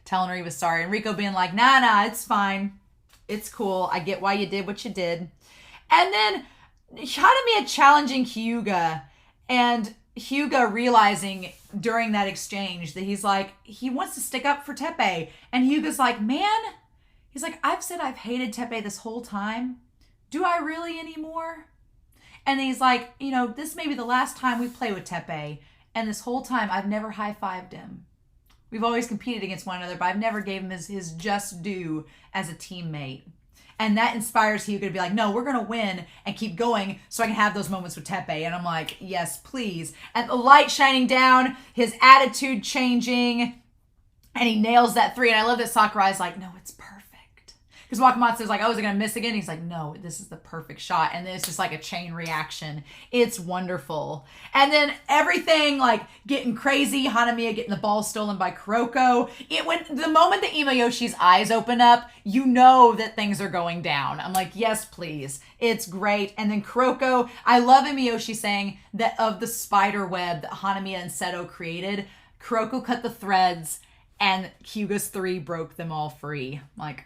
telling her he was sorry. And Riko being like, nah, it's fine. It's cool. I get why you did what you did. And then Hanamiya challenging Hyuga, and Hyuga realizing during that exchange that he's like, he wants to stick up for Teppei. And Hyuga's like, man, he's like, I've said I've hated Teppei this whole time. Do I really anymore? And he's like, this may be the last time we play with Teppei. And this whole time I've never high-fived him. We've always competed against one another, but I've never gave him his just due as a teammate. And that inspires Hyuga to be like, no, we're going to win and keep going so I can have those moments with Teppei. And I'm like, yes, please. And the light shining down, his attitude changing, and he nails that 3. And I love that Sakurai's like, no, it's perfect. Because Wakamatsu's like, oh, is it going to miss again? He's like, no, this is the perfect shot. And then it's just like a chain reaction. It's wonderful. And then everything like getting crazy, Hanamiya getting the ball stolen by Kuroko. The moment that Imayoshi's eyes open up, you know that things are going down. I'm like, yes, please. It's great. And then Kuroko, I love Imayoshi saying that of the spider web that Hanamiya and Seto created, Kuroko cut the threads and Hyuga's 3 broke them all free. Like,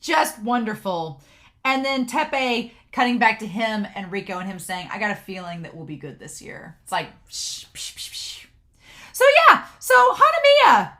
just wonderful. And then Teppei cutting back to him and Riko and him saying, I got a feeling that we'll be good this year. It's like, psh, psh, psh, psh. So yeah, so Hanamiya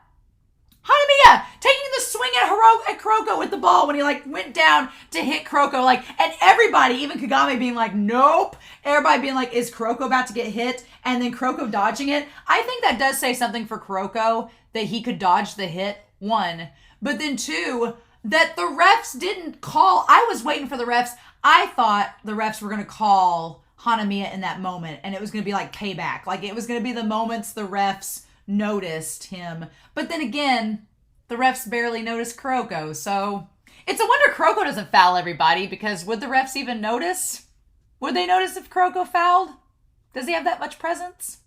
taking the swing at Kuroko with the ball when he like went down to hit Kuroko, like, and everybody, even Kagami being like, nope. Everybody being like, is Kuroko about to get hit? And then Kuroko dodging it. I think that does say something for Kuroko that he could dodge the hit, 1. But then 2, that the refs didn't call. I was waiting for the refs. I thought the refs were going to call Hanamiya in that moment, and it was going to be like payback. Like, it was going to be the moments the refs noticed him. But then again, the refs barely noticed Kuroko. So it's a wonder Kuroko doesn't foul everybody, because would the refs even notice? Would they notice if Kuroko fouled? Does he have that much presence?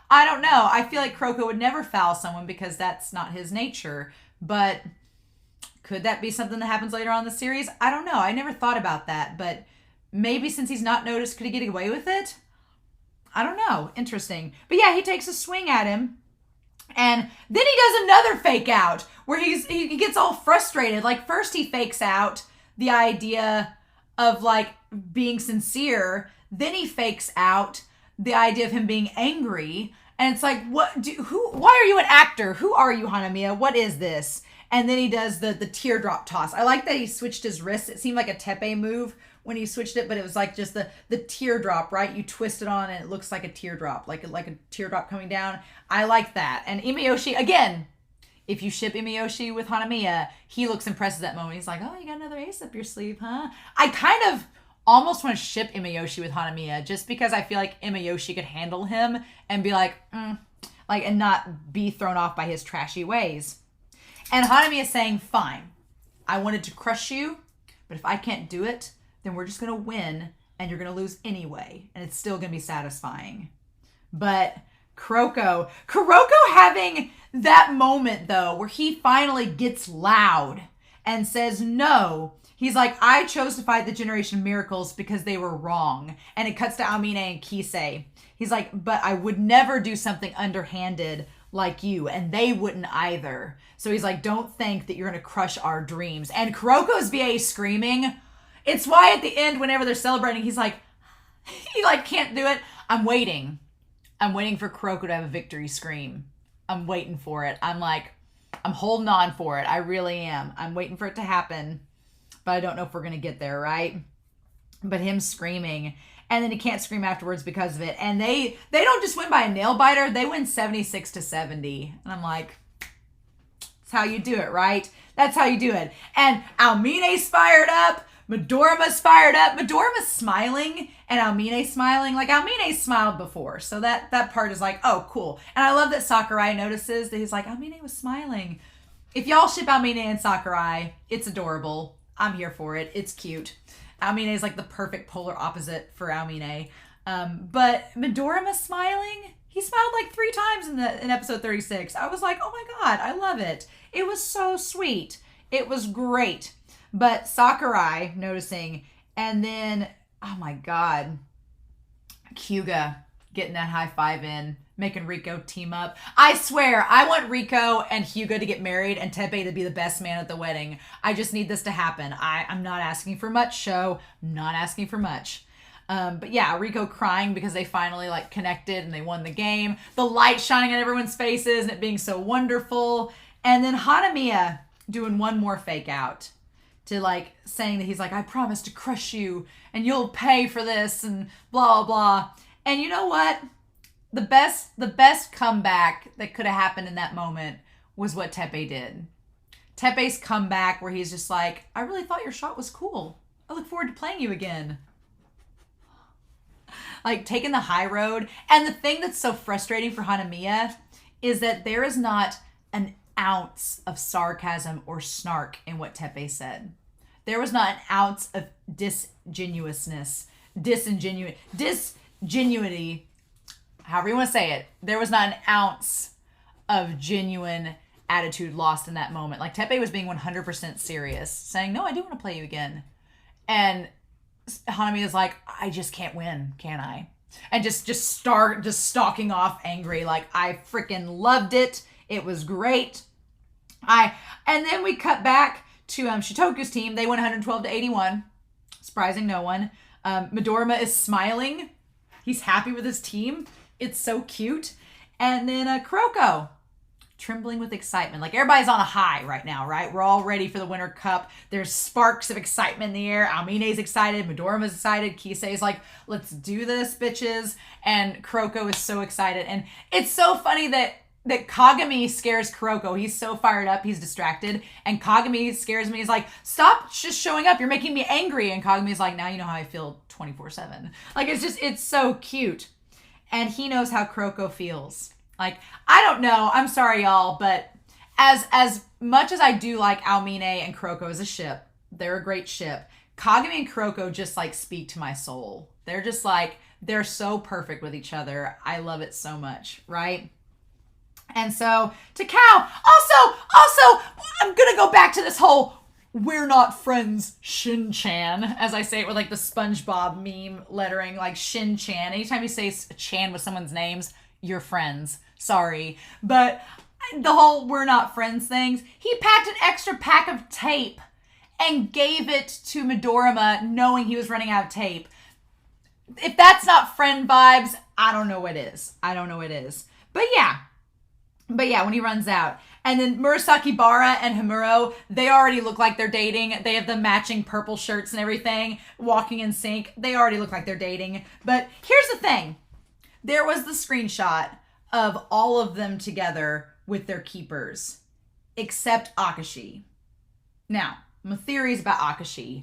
I don't know. I feel like Kuroko would never foul someone because that's not his nature. But could that be something that happens later on in the series? I don't know. I never thought about that. But maybe since he's not noticed, could he get away with it? I don't know. Interesting. But yeah, he takes a swing at him. And then he does another fake out where he gets all frustrated. Like, first he fakes out the idea of like being sincere. Then he fakes out the idea of him being angry. And it's like, why are you an actor? Who are you, Hanamiya? What is this? And then he does the teardrop toss. I like that he switched his wrist. It seemed like a Teppei move when he switched it, but it was like just the teardrop, right? You twist it on and it looks like a teardrop, like a teardrop coming down. I like that. And Imayoshi, again, if you ship Imayoshi with Hanamiya, he looks impressed at that moment. He's like, oh, you got another ace up your sleeve, huh? I kind of almost want to ship Imayoshi with Hanamiya just because I feel like Imayoshi could handle him and be like, and not be thrown off by his trashy ways. And Hanamiya is saying, fine, I wanted to crush you, but if I can't do it, then we're just going to win and you're going to lose anyway. And it's still going to be satisfying. But Kuroko having that moment, though, where he finally gets loud and says no. He's like, I chose to fight the Generation of Miracles because they were wrong. And it cuts to Aomine and Kisei. He's like, but I would never do something underhanded like you, and they wouldn't either. So he's like, don't think that you're going to crush our dreams. And Kuroko's VA screaming. It's why at the end, whenever they're celebrating, he's like, he like can't do it. I'm waiting for Kuroko to have a victory scream. I'm waiting for it. I'm holding on for it. I really am. I'm waiting for it to happen, but I don't know if we're going to get there, right? But him screaming, and then he can't scream afterwards because of it. And they don't just win by a nail biter. They win 76-70. And I'm like, that's how you do it, right? That's how you do it. And Aomine's fired up. Midorima's fired up. Midorima's smiling and Aomine's smiling. Like, Aomine smiled before. So that part is like, oh, cool. And I love that Sakurai notices that he's like, Aomine was smiling. If y'all ship Aomine and Sakurai, it's adorable. I'm here for it. It's cute. Aomine is like the perfect polar opposite for Aomine. But Midorima smiling, he smiled like 3 times in episode 36. I was like, oh my God, I love it. It was so sweet. It was great. But Sakurai noticing, and then, oh my God, Hyuga getting that high five in, making Riko team up. I swear, I want Riko and Hyuga to get married and Teppei to be the best man at the wedding. I just need this to happen. I'm not asking for much, show. I'm not asking for much. But yeah, Riko crying because they finally like connected and they won the game. The light shining on everyone's faces and it being so wonderful. And then Hanamiya doing one more fake out. To like saying that he's like, I promise to crush you and you'll pay for this and blah, blah, blah. And you know what? The best comeback that could have happened in that moment was what Teppei did. Teppei's comeback where he's just like, I really thought your shot was cool. I look forward to playing you again. Like taking the high road. And the thing that's so frustrating for Hanamiya is that there is not an ounce of sarcasm or snark in what Teppei said. There was not an ounce of disingenuity, however you want to say it. There was not an ounce of genuine attitude lost in that moment. Like Teppei was being 100% serious, saying, no, I do want to play you again. And Hanami is like, I just can't win, can I? And just stalking off angry. Like, I freaking loved it. It was great. And then we cut back to Shitoku's team. They won 112-81. Surprising no one. Midorima is smiling. He's happy with his team. It's so cute. And then Kuroko, trembling with excitement. Like, everybody's on a high right now, right? We're all ready for the Winter Cup. There's sparks of excitement in the air. Aomine's excited. Midorima's excited. Kisei's like, let's do this, bitches. And Kuroko is so excited. And it's so funny that Kagami scares Kuroko. He's so fired up, he's distracted. And Kagami scares me. He's like, stop just showing up. You're making me angry. And Kagami's like, now you know how I feel 24/7. Like, it's so cute. And he knows how Kuroko feels. Like, I don't know. I'm sorry, y'all. But as much as I do like Aomine and Kuroko as a ship, they're a great ship. Kagami and Kuroko just like speak to my soul. They're just like, they're so perfect with each other. I love it so much, right? And so, Takao, also, I'm gonna go back to this whole we're not friends Shin-chan, as I say it with like the SpongeBob meme lettering, like Shin-chan. Anytime you say Chan with someone's names, you're friends. Sorry. But the whole we're not friends things, he packed an extra pack of tape and gave it to Midorima knowing he was running out of tape. If that's not friend vibes, I don't know what is. But yeah, when he runs out. And then Murasaki Bara and Himuro, they already look like they're dating. They have the matching purple shirts and everything, walking in sync. They already look like they're dating. But here's the thing. There was the screenshot of all of them together with their keepers, except Akashi. Now, my theories about Akashi,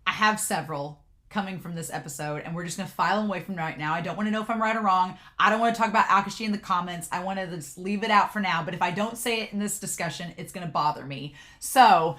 I have several coming from this episode, and we're just going to file them away from right now. I don't want to know if I'm right or wrong. I don't want to talk about Akashi in the comments. I want to just leave it out for now, but if I don't say it in this discussion, it's going to bother me. So,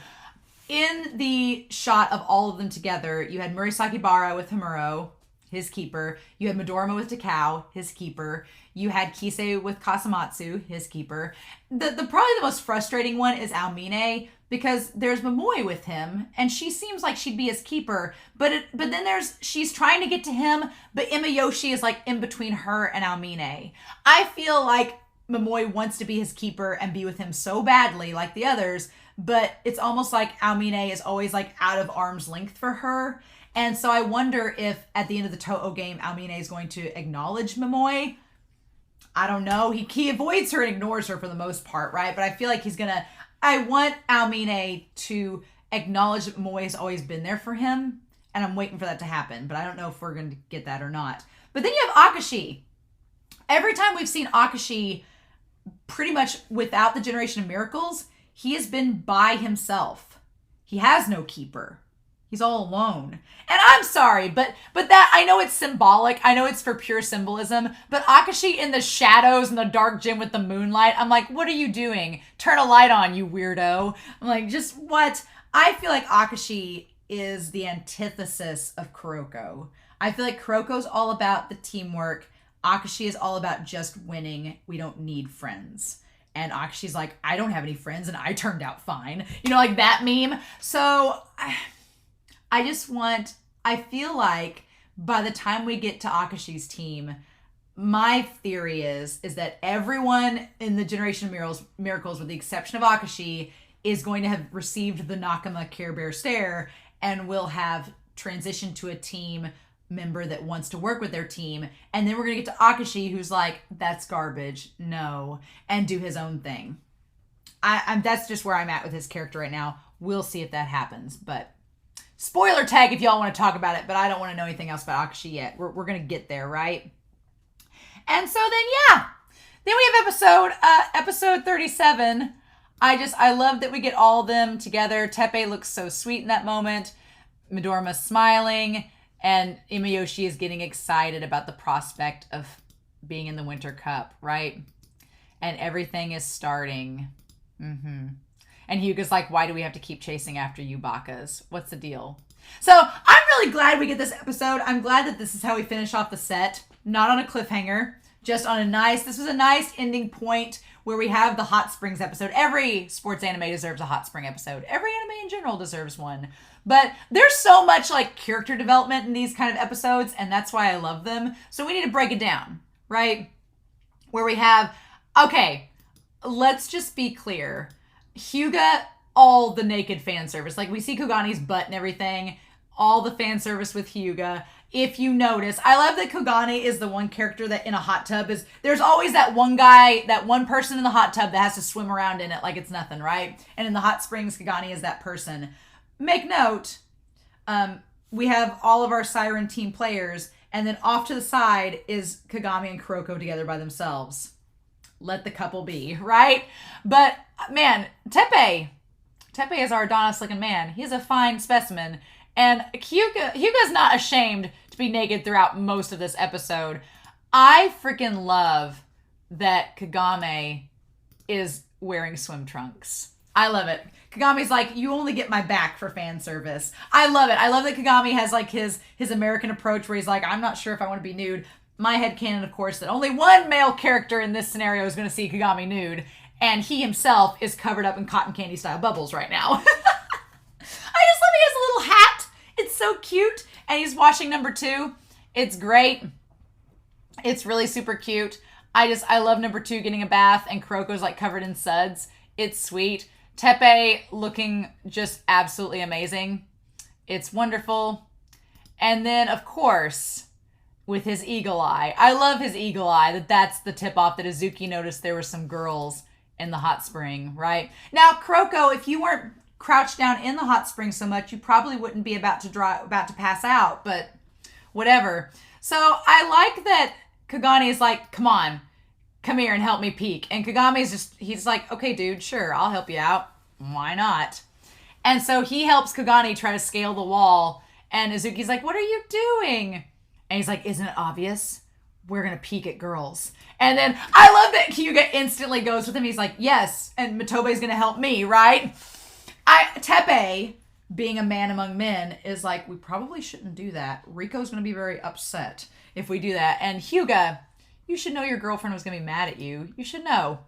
in the shot of all of them together, you had Murasaki Bara with Himuro, his keeper. You had Midorima with Takao, his keeper. You had Kisei with Kasamatsu, his keeper. The probably the most frustrating one is Aomine, because there's Momoi with him, and she seems like she'd be his keeper, but then she's trying to get to him, but Imayoshi is like in between her and Aomine. I feel like Momoi wants to be his keeper and be with him so badly, like the others, but it's almost like Aomine is always like out of arm's length for her. And so I wonder if at the end of the Toho game, Aomine is going to acknowledge Momoi. I don't know. He avoids her and ignores her for the most part, right? But I feel like I want Aomine to acknowledge that Momoi has always been there for him, and I'm waiting for that to happen, but I don't know if we're going to get that or not. But then you have Akashi. Every time we've seen Akashi, pretty much without the Generation of Miracles, he has been by himself. He has no keeper. He's all alone. And I'm sorry, but that, I know it's symbolic. I know it's for pure symbolism, but Akashi in the shadows in the dark gym with the moonlight, I'm like, what are you doing? Turn a light on, you weirdo. I'm like, just what? I feel like Akashi is the antithesis of Kuroko. I feel like Kuroko's all about the teamwork. Akashi is all about just winning. We don't need friends. And Akashi's like, I don't have any friends and I turned out fine. You know, like that meme. So I feel like by the time we get to Akashi's team, my theory is that everyone in the Generation of Miracles, with the exception of Akashi, is going to have received the Nakama Care Bear stare and will have transitioned to a team member that wants to work with their team. And then we're going to get to Akashi, who's like, that's garbage, no, and do his own thing. That's just where I'm at with his character right now. We'll see if that happens, but spoiler tag if y'all want to talk about it, but I don't want to know anything else about Akashi yet. We're going to get there, right? And so then, then we have episode 37. I love that we get all of them together. Teppei looks so sweet in that moment. Midorima's smiling, and Imayoshi is getting excited about the prospect of being in the Winter Cup, right? And everything is starting. And Hyuga's like, why do we have to keep chasing after you, Bakas? What's the deal? So I'm really glad we get this episode. I'm glad that this is how we finish off the set. Not on a cliffhanger, just on this was a nice ending point where we have the Hot Springs episode. Every sports anime deserves a Hot Spring episode. Every anime in general deserves one. But there's so much like character development in these kind of episodes, and that's why I love them. So we need to break it down, right? Where we have, okay, let's just be clear. Hyuga, all the naked fan service. Like, we see Kogani's butt and everything. All the fan service with Hyuga. If you notice, I love that Kagami is the one character that in a hot tub there's always that one guy, that one person in the hot tub that has to swim around in it like it's nothing, right? And in the hot springs, Kagami is that person. Make note, we have all of our Seirin team players, and then off to the side is Kagami and Kuroko together by themselves. Let the couple be, right? But man, Teppei is our Adonis looking man. He's a fine specimen. And Hyuga's not ashamed to be naked throughout most of this episode. I freaking love that Kagami is wearing swim trunks. I love it. Kagami's like, you only get my back for fan service. I love it. I love that Kagami has like his American approach where he's like, I'm not sure if I want to be nude. My headcanon, of course, that only one male character in this scenario is going to see Kagami nude, and he himself is covered up in cotton candy style bubbles right now. I just love he has a little hat. It's so cute. And he's washing number 2. It's great. It's really super cute. I love number 2 getting a bath, and Kuroko's like covered in suds. It's sweet. Teppei looking just absolutely amazing. It's wonderful. And then, of course, with his eagle eye. I love his eagle eye, that's the tip-off that Izuki noticed there were some girls in the hot spring, right? Now, Kuroko, if you weren't crouched down in the hot spring so much, you probably wouldn't be about to pass out, but whatever. So I like that Kagami is like, come here and help me peek. And Kagami's he's like, okay, dude, sure, I'll help you out. Why not? And so he helps Kagami try to scale the wall, and Izuki's like, what are you doing? And he's like, isn't it obvious? We're going to peek at girls. And then I love that Hyuga instantly goes with him. He's like, yes, and Mitobe's going to help me, right? Teppei, being a man among men, is like, we probably shouldn't do that. Riko's going to be very upset if we do that. And Hyuga, You should know your girlfriend was going to be mad at you. You should know.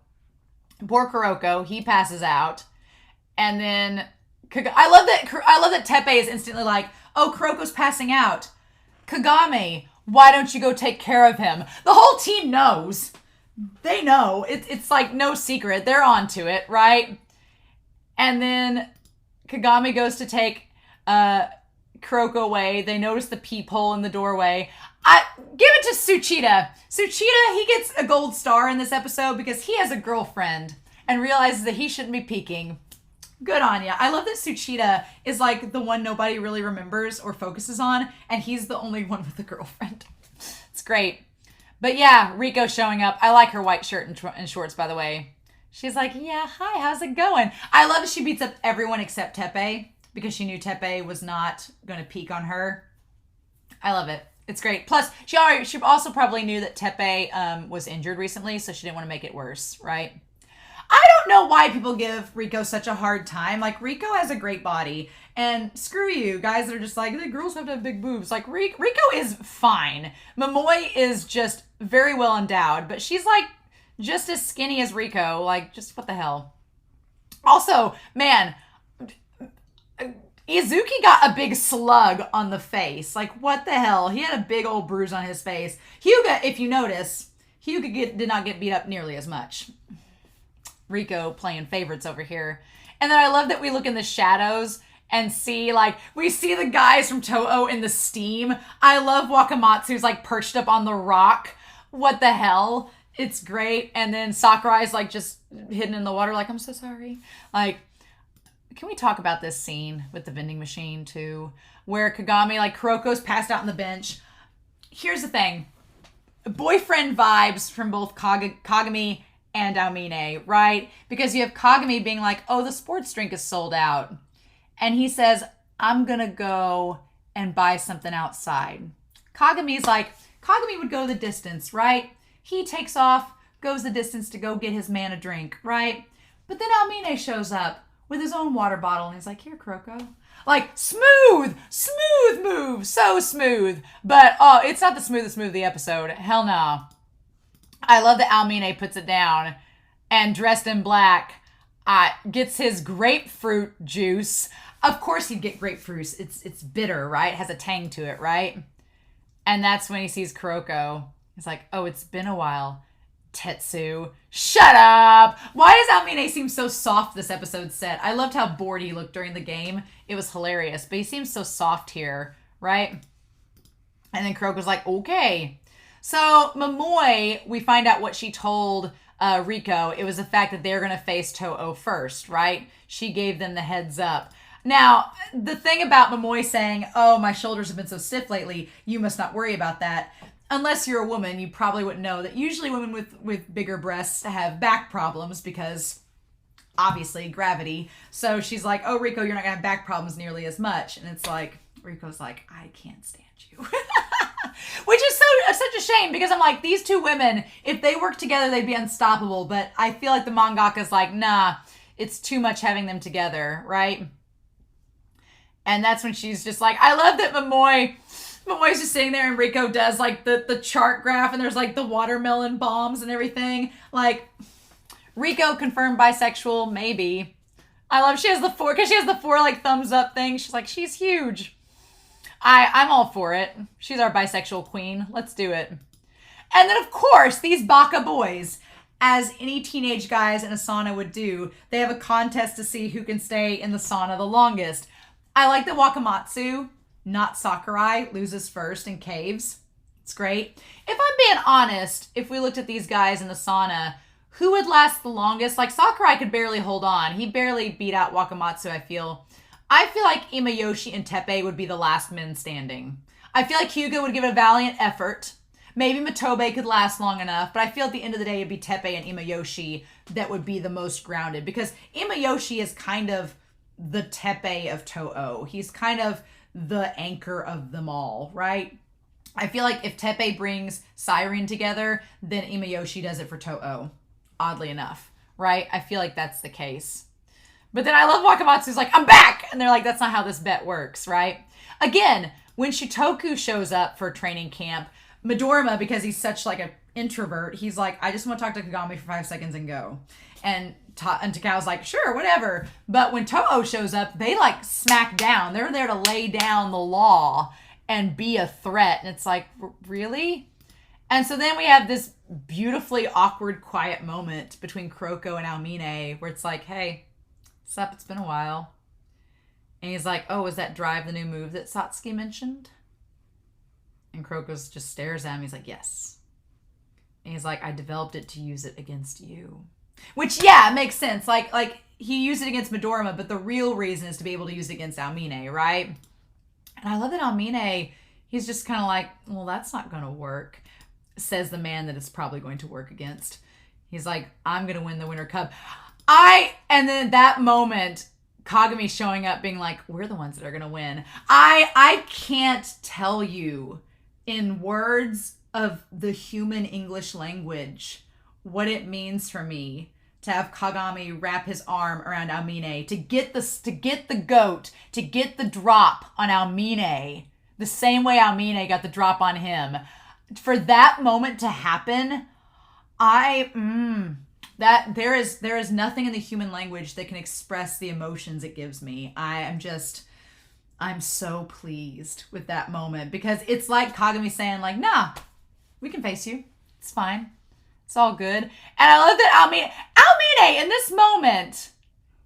Poor Kuroko, he passes out. And then I love that Teppei is instantly like, oh, Kuroko's passing out. Kagami, why don't you go take care of him? The whole team knows. They know. It's like no secret. They're onto it, right? And then Kagami goes to take Kuroko away. They notice the peephole in the doorway. Give it to Tsuchida. Tsuchida, he gets a gold star in this episode because he has a girlfriend and realizes that he shouldn't be peeking. Good on ya. I love that Tsuchida is like the one nobody really remembers or focuses on, and he's the only one with a girlfriend. It's great. But yeah, Riko showing up. I like her white shirt and shorts, by the way. She's like, yeah, hi, how's it going? I love that she beats up everyone except Teppei because she knew Teppei was not going to peek on her. I love it. It's great. Plus, she also probably knew that Teppei was injured recently, so she didn't want to make it worse, right? I don't know why people give Riko such a hard time. Like, Riko has a great body. And screw you, guys that are just like, the girls have to have big boobs. Like, Riko is fine. Momoi is just very well endowed. But she's, like, just as skinny as Riko. Like, just what the hell. Also, man, Izuki got a big slug on the face. Like, what the hell? He had a big old bruise on his face. Hyuga, if you notice, did not get beat up nearly as much. Riko playing favorites over here. And then I love that we look in the shadows and see, like, we see the guys from Toho in the steam. I love Wakamatsu's, like, perched up on the rock. What the hell? It's great. And then Sakurai's, like, just hidden in the water, like, I'm so sorry. Like, can we talk about this scene with the vending machine, too? Where Kagami, like, Kuroko's passed out on the bench. Here's the thing. Boyfriend vibes from both Kagami and Aomine, right? Because you have Kagami being like, oh, the sports drink is sold out. And he says, I'm going to go and buy something outside. Kagami would go the distance, right? He takes off, goes the distance to go get his man a drink, right? But then Aomine shows up with his own water bottle and he's like, here, Kuroko. Like, smooth move, so smooth. But, oh, it's not the smoothest move of the episode. Hell no. I love that Aomine puts it down and dressed in black gets his grapefruit juice. Of course he'd get grapefruit. It's bitter, right? It has a tang to it, right? And that's when he sees Kuroko. He's like, oh, it's been a while. Tetsu, shut up! Why does Aomine seem so soft this episode set? I loved how bored he looked during the game. It was hilarious, but he seems so soft here, right? And then Kuroko's like, okay. So Momoi, we find out what she told Riko. It was the fact that they're going to face Toho first, right? She gave them the heads up. Now, the thing about Momoi saying, oh, my shoulders have been so stiff lately, you must not worry about that. Unless you're a woman, you probably wouldn't know that usually women with bigger breasts have back problems because, obviously, gravity. So she's like, oh, Riko, you're not going to have back problems nearly as much. And it's like, Riko's like, I can't stand you. Which is such a shame because I'm like, these two women, if they worked together, they'd be unstoppable. But I feel like the mangaka's like, nah, it's too much having them together, right? And that's when she's just like, I love that Momoi's just sitting there and Riko does like the chart graph and there's like the watermelon bombs and everything. Like, Riko confirmed bisexual, maybe. I love she has the four like thumbs up thing. She's like, she's huge. I'm all for it. She's our bisexual queen. Let's do it. And then, of course, these baka boys, as any teenage guys in a sauna would do, they have a contest to see who can stay in the sauna the longest. I like that Wakamatsu, not Sakurai, loses first and caves. It's great. If I'm being honest, if we looked at these guys in the sauna, who would last the longest? Like, Sakurai could barely hold on. He barely beat out Wakamatsu, I feel. I feel like Imayoshi and Teppei would be the last men standing. I feel like Hyuga would give a valiant effort. Maybe Matobe could last long enough, but I feel at the end of the day it'd be Teppei and Imayoshi that would be the most grounded because Imayoshi is kind of the Teppei of Toho. He's kind of the anchor of them all, right? I feel like if Teppei brings Seirin together, then Imayoshi does it for Toho. Oddly enough, right? I feel like that's the case. But then I love Wakamatsu's like, I'm back! And they're like, that's not how this bet works, right? Again, when Shitoku shows up for training camp, Midorima, because he's such like an introvert, he's like, I just want to talk to Kagami for 5 seconds and go. And Takao's like, sure, whatever. But when Toho shows up, they like smack down. They're there to lay down the law and be a threat. And it's like, really? And so then we have this beautifully awkward, quiet moment between Kuroko and Aomine where it's like, hey, what's up? It's been a while. And he's like, oh, is that drive the new move that Satsuki mentioned? And Kuroko just stares at him. He's like, yes. And he's like, I developed it to use it against you. Which, yeah, makes sense. Like he used it against Midorima, but the real reason is to be able to use it against Aomine, right? And I love that Aomine, he's just kind of like, well, that's not going to work, says the man that it's probably going to work against. He's like, I'm going to win the Winter Cup. And then that moment, Kagami showing up being like, we're the ones that are going to win. I can't tell you in words of the human English language what it means for me to have Kagami wrap his arm around Aomine, to get the goat, to get the drop on Aomine, the same way Aomine got the drop on him. For that moment to happen, that there is nothing in the human language that can express the emotions it gives me. I'm so pleased with that moment because it's like Kagami saying like, nah, we can face you. It's fine. It's all good. And I love that Aomine in this moment,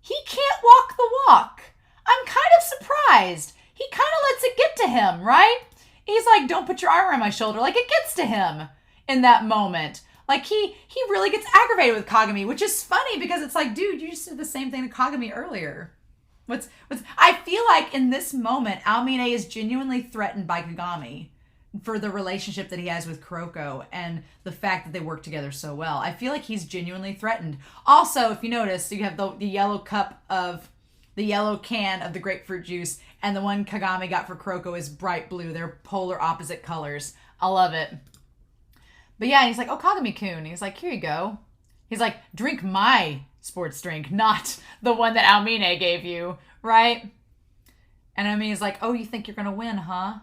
he can't walk the walk. I'm kind of surprised. He kind of lets it get to him, right? He's like, don't put your arm around my shoulder. Like it gets to him in that moment. Like he really gets aggravated with Kagami, which is funny because it's like, dude, you just did the same thing to Kagami earlier. I feel like in this moment, Aomine is genuinely threatened by Kagami for the relationship that he has with Kuroko and the fact that they work together so well. I feel like he's genuinely threatened. Also, if you notice, you have the yellow cup of the yellow can of the grapefruit juice, and the one Kagami got for Kuroko is bright blue. They're polar opposite colors. I love it. But yeah, and he's like, oh, Kagami-kun. He's like, here you go. He's like, drink my sports drink, not the one that Aomine gave you, right? And Aomine's like, oh, you think you're going to win, huh?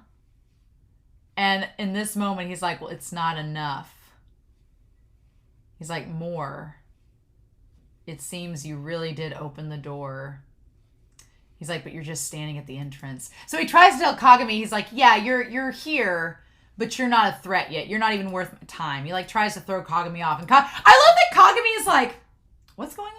And in this moment, he's like, well, it's not enough. He's like, more. It seems you really did open the door. He's like, but you're just standing at the entrance. So he tries to tell Kagami, he's like, yeah, you're here, but you're not a threat yet. You're not even worth my time. He like tries to throw Kagami off. And I love that Kagami is like, what's going on?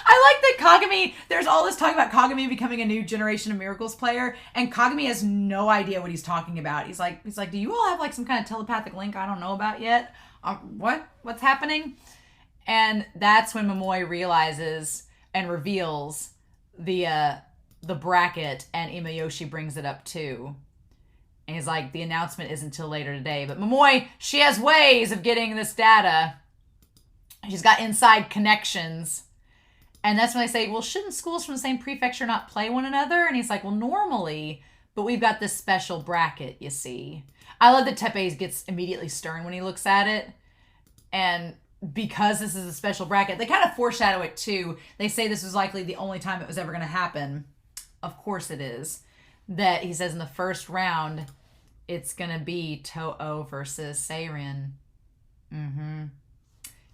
I like that Kagami, there's all this talk about Kagami becoming a new generation of Miracles player, and Kagami has no idea what he's talking about. He's like, do you all have like some kind of telepathic link I don't know about yet? What's happening? And that's when Momoi realizes and reveals the bracket, and Imayoshi brings it up too. And he's like, the announcement isn't until later today, but Momoi, she has ways of getting this data. She's got inside connections. And that's when they say, well, shouldn't schools from the same prefecture not play one another? And he's like, well, normally, but we've got this special bracket, you see. I love that Teppei gets immediately stern when he looks at it. And because this is a special bracket, they kind of foreshadow it too. They say this was likely the only time it was ever going to happen. Of course it is. That he says in the first round, it's going to be Toho versus Seirin.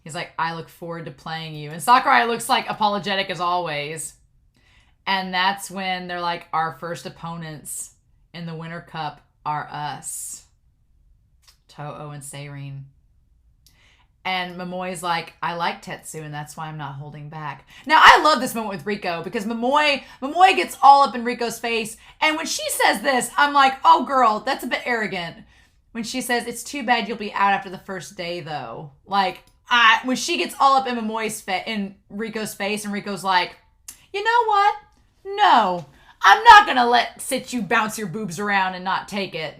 He's like, I look forward to playing you. And Sakurai looks like apologetic as always. And that's when they're like, our first opponents in the Winter Cup are us. Toho and Seirin. And Momoi's like, I like Tetsu, and that's why I'm not holding back. Now, I love this moment with Riko, because Momoi gets all up in Riko's face. And when she says this, I'm like, oh, girl, that's a bit arrogant. When she says, it's too bad you'll be out after the first day, though. Like, when she gets all up in in Riko's face, and Riko's like, you know what? No, I'm not going to sit you bounce your boobs around and not take it.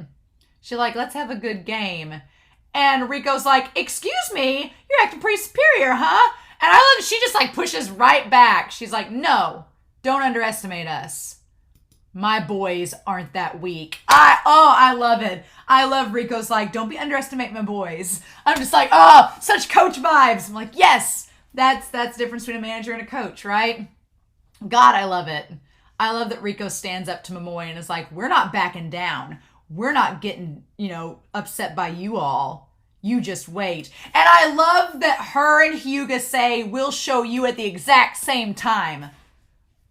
She's like, let's have a good game. And Riko's like, excuse me, you're acting pretty superior, huh? And I love it. She just like pushes right back. She's like, no, don't underestimate us. My boys aren't that weak. I love it. I love Riko's like, don't be underestimate my boys. I'm just like, oh, such coach vibes. I'm like, yes, that's the difference between a manager and a coach, right? God, I love it. I love that Riko stands up to Momoi and is like, we're not backing down. we're not getting, upset by you all. You just wait. And I love that her and Hyuga say, we'll show you at the exact same time.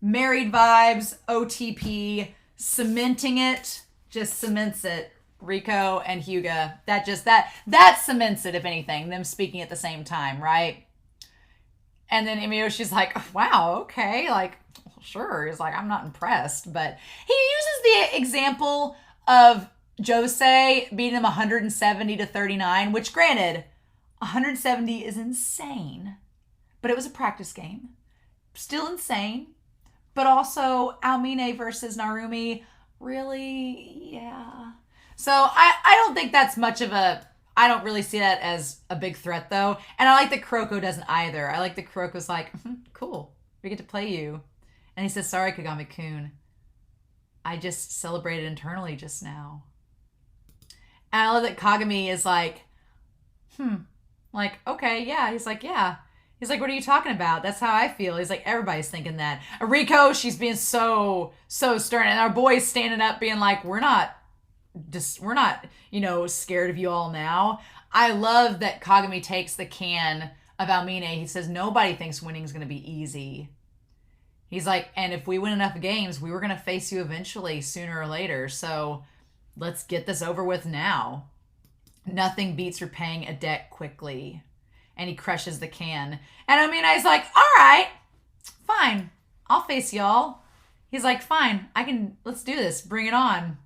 Married vibes, OTP, cementing it, just cements it. Riko and Hyuga, that cements it, if anything, them speaking at the same time, right? And then Miyoshi's like, wow, okay, like, sure. He's like, I'm not impressed. But he uses the example of Josei beating them 170-39, which granted, 170 is insane. But it was a practice game. Still insane. But also, Aomine versus Narumi, really, yeah. So I don't think that's much of I don't really see that as a big threat, though. And I like that Kuroko doesn't either. I like that Kuroko's like, cool, we get to play you. And he says, sorry, Kagami-kun. I just celebrated internally just now. And I love that Kagami is like, like, okay, yeah. He's like, yeah. He's like, what are you talking about? That's how I feel. He's like, everybody's thinking that. Riko, she's being so stern. And our boy's standing up being like, we're not, scared of you all now. I love that Kagami takes the can of Aomine. He says, nobody thinks winning is going to be easy. He's like, and if we win enough games, we were going to face you eventually, sooner or later. So let's get this over with now. Nothing beats repaying a debt quickly. And he crushes the can. And Aomine's like, all right, fine. I'll face y'all. He's like, fine, let's do this. Bring it on.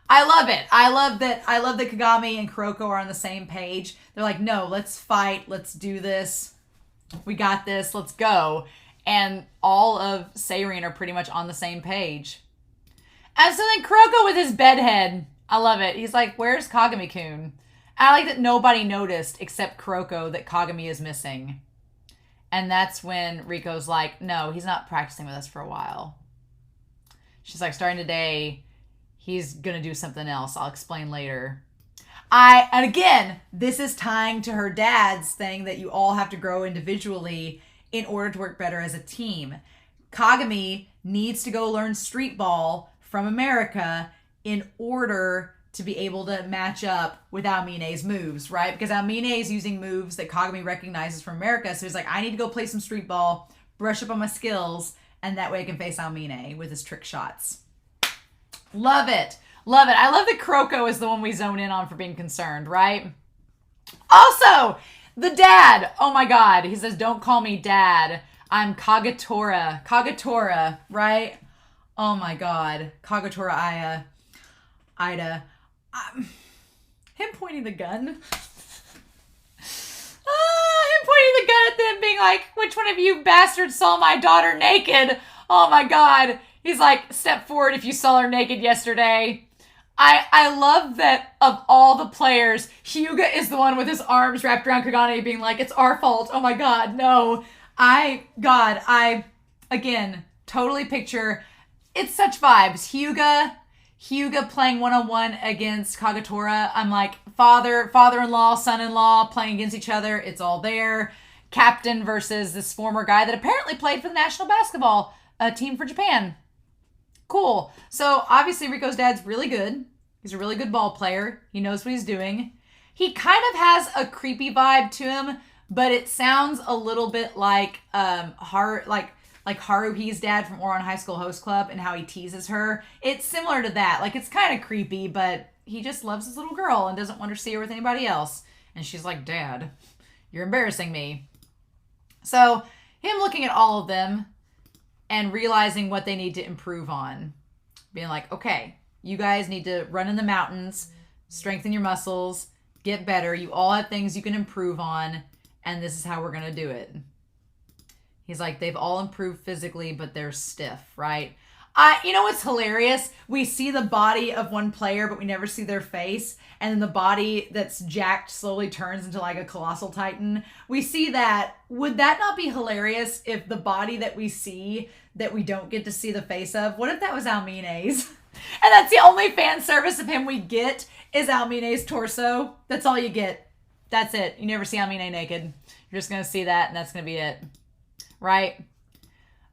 I love it. I love that Kagami and Kuroko are on the same page. They're like, no, let's fight. Let's do this. We got this. Let's go. And all of Seirin are pretty much on the same page. And so then Kuroko with his bedhead. I love it. He's like, where's Kagami-kun? I like that nobody noticed except Kuroko that Kagami is missing. And that's when Riko's like, no, he's not practicing with us for a while. She's like, starting today, he's going to do something else. I'll explain later. And again, this is tying to her dad's thing that you all have to grow individually in order to work better as a team. Kagami needs to go learn street ball from America in order to be able to match up with Aomine's moves, right? Because Aomine is using moves that Kagami recognizes from America. So he's like, I need to go play some street ball, brush up on my skills, and that way I can face Aomine with his trick shots. Love it. Love it. I love that Kuroko is the one we zone in on for being concerned, right? Also, the dad. Oh my God. He says, don't call me dad. I'm Kagatora. Kagatora, right? Oh my God. Kagatora Ida. Him pointing the gun. Him pointing the gun at them being like, which one of you bastards saw my daughter naked? Oh my God. He's like, step forward if you saw her naked yesterday. I love that of all the players, Hyuga is the one with his arms wrapped around Kagami being like, it's our fault. Oh my God, no. I again, totally picture, it's such vibes. Hyuga playing one-on-one against Kagatora. I'm like, father-in-law, son-in-law playing against each other. It's all there. Captain versus this former guy that apparently played for the national basketball team for Japan. Cool. So obviously Riko's dad's really good. He's a really good ball player. He knows what he's doing. He kind of has a creepy vibe to him, but it sounds a little bit like Haruhi's dad from Ouran High School Host Club and how he teases her. It's similar to that. Like, it's kind of creepy, but he just loves his little girl and doesn't want her to see her with anybody else. And she's like, Dad, you're embarrassing me. So him looking at all of them and realizing what they need to improve on. Being like, okay, you guys need to run in the mountains, strengthen your muscles, get better. You all have things you can improve on, and this is how we're going to do it. He's like, they've all improved physically, but they're stiff, right? You know what's hilarious? We see the body of one player, but we never see their face. And then the body that's jacked slowly turns into like a colossal titan. We see that. Would that not be hilarious if the body that we see that we don't get to see the face of, what if that was Aomine's? And that's the only fan service of him we get is Aomine's torso. That's all you get. That's it. You never see Aomine naked. You're just going to see that and that's going to be it. Right?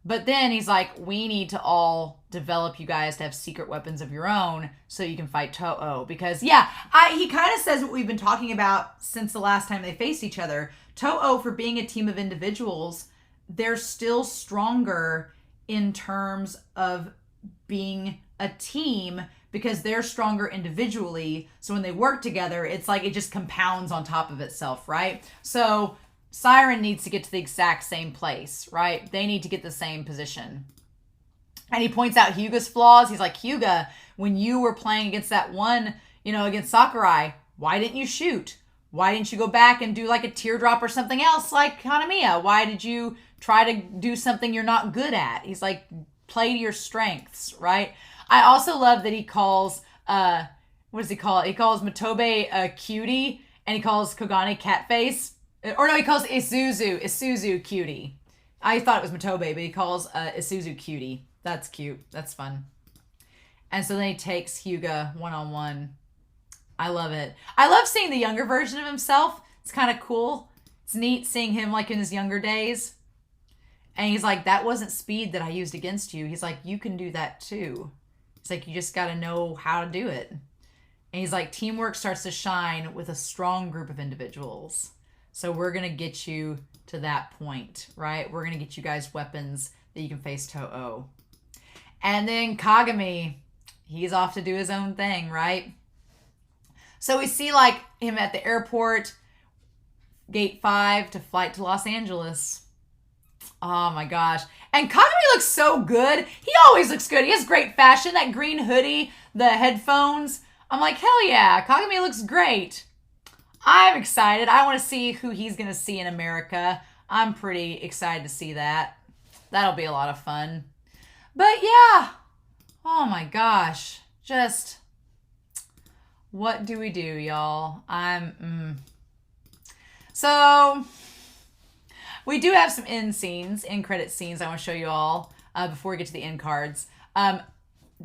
But then he's like, we need to all develop you guys to have secret weapons of your own so you can fight Toho. Because he kind of says what we've been talking about since the last time they faced each other. Toho, for being a team of individuals, they're still stronger in terms of being a team because they're stronger individually. So when they work together, it's like it just compounds on top of itself, right? So Seirin needs to get to the exact same place, right? They need to get the same position. And he points out Hyuga's flaws. He's like, Hyuga, when you were playing against that one, against Sakurai, why didn't you shoot? Why didn't you go back and do like a teardrop or something else like Hanamiya? Why did you try to do something you're not good at? He's like, play to your strengths, right? I also love that he calls, what does he call it? He calls Matobe a cutie, and he calls Kagami catface. Or no, he calls Isuzu cutie. I thought it was Matobe, but he calls Isuzu cutie. That's cute. That's fun. And so then he takes Hyuga one-on-one. I love it. I love seeing the younger version of himself. It's kind of cool. It's neat seeing him like in his younger days. And he's like, that wasn't speed that I used against you. He's like, you can do that too. It's like, you just got to know how to do it. And he's like, teamwork starts to shine with a strong group of individuals. So we're going to get you to that point, right? We're going to get you guys weapons that you can face Toho. And then Kagami, he's off to do his own thing, right? So we see like him at the airport, gate 5 to flight to Los Angeles. Oh my gosh. And Kagami looks so good. He always looks good. He has great fashion. That green hoodie, the headphones. I'm like, hell yeah, Kagami looks great. I'm excited. I want to see who he's going to see in America. I'm pretty excited to see that. That'll be a lot of fun. But yeah, oh my gosh. Just, what do we do, y'all? So, we do have some end credit scenes I want to show you all before we get to the end cards. The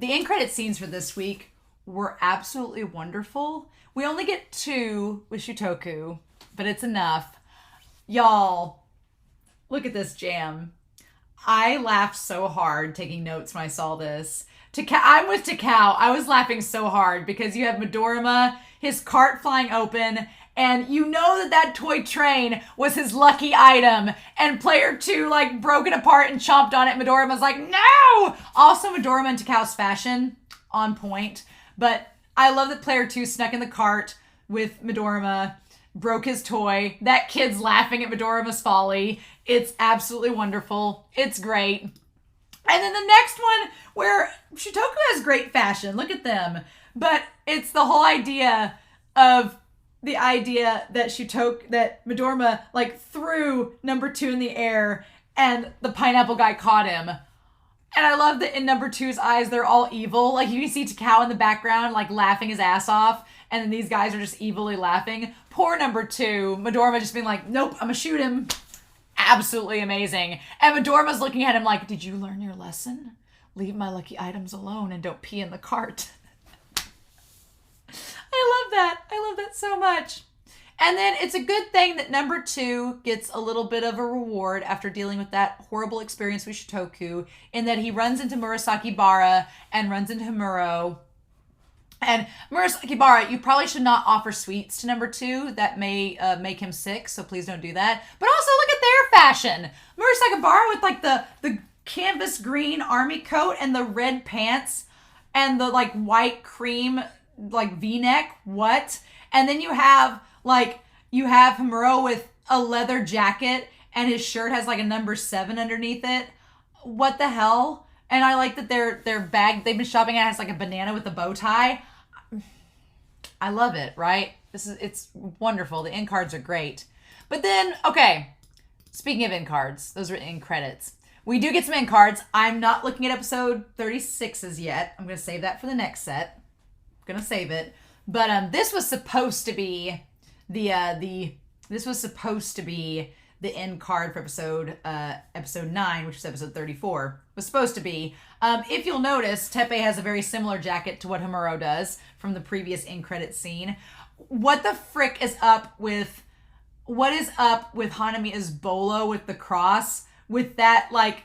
end credit scenes for this week were absolutely wonderful. We only get 2 with Shutoku, but it's enough. Y'all, look at this jam. I laughed so hard taking notes when I saw this. I'm with Takao. I was laughing so hard because you have Midorima, his cart flying open, and you know that toy train was his lucky item, and player 2 like broke it apart and chomped on it. Midorima's like, no! Also, Midorima and Takao's fashion on point, but I love that player 2 snuck in the cart with Midorima, broke his toy. That kid's laughing at Midorima's folly. It's absolutely wonderful. It's great. And then the next one where Shutoku has great fashion. Look at them. But it's the whole idea that that Midorima like threw number 2 in the air and the pineapple guy caught him. And I love that in number 2's eyes, they're all evil. Like you can see Takao in the background, like laughing his ass off. And then these guys are just evilly laughing. Poor number 2, Midorima just being like, nope, I'm gonna shoot him. Absolutely amazing. And Midorima's looking at him like, did you learn your lesson? Leave my lucky items alone and don't pee in the cart. I love that. I love that so much. And then it's a good thing that number 2 gets a little bit of a reward after dealing with that horrible experience with Shutoku, in that he runs into Murasaki Bara and runs into Himuro. And Murasaki Bara, you probably should not offer sweets to number 2. That may make him sick, so please don't do that. But also look at their fashion. Murasaki Bara with like the canvas green army coat and the red pants and the like white cream like V-neck. What? And then you have Himuro with a leather jacket and his shirt has like a number 7 underneath it. What the hell? And I like that their bag they've been shopping at has like a banana with a bow tie. I love it, right? It's wonderful. The end cards are great. But then, okay, speaking of end cards, those are end credits. We do get some end cards. I'm not looking at episode 36s yet. I'm going to save that for the next set. I'm going to save it. But this was supposed to be the end card for episode 9, which is episode 34. Was supposed to be. If you'll notice, Teppei has a very similar jacket to what Himuro does from the previous end credit scene. What the frick is up with Hanamiya's bolo with the cross, with that like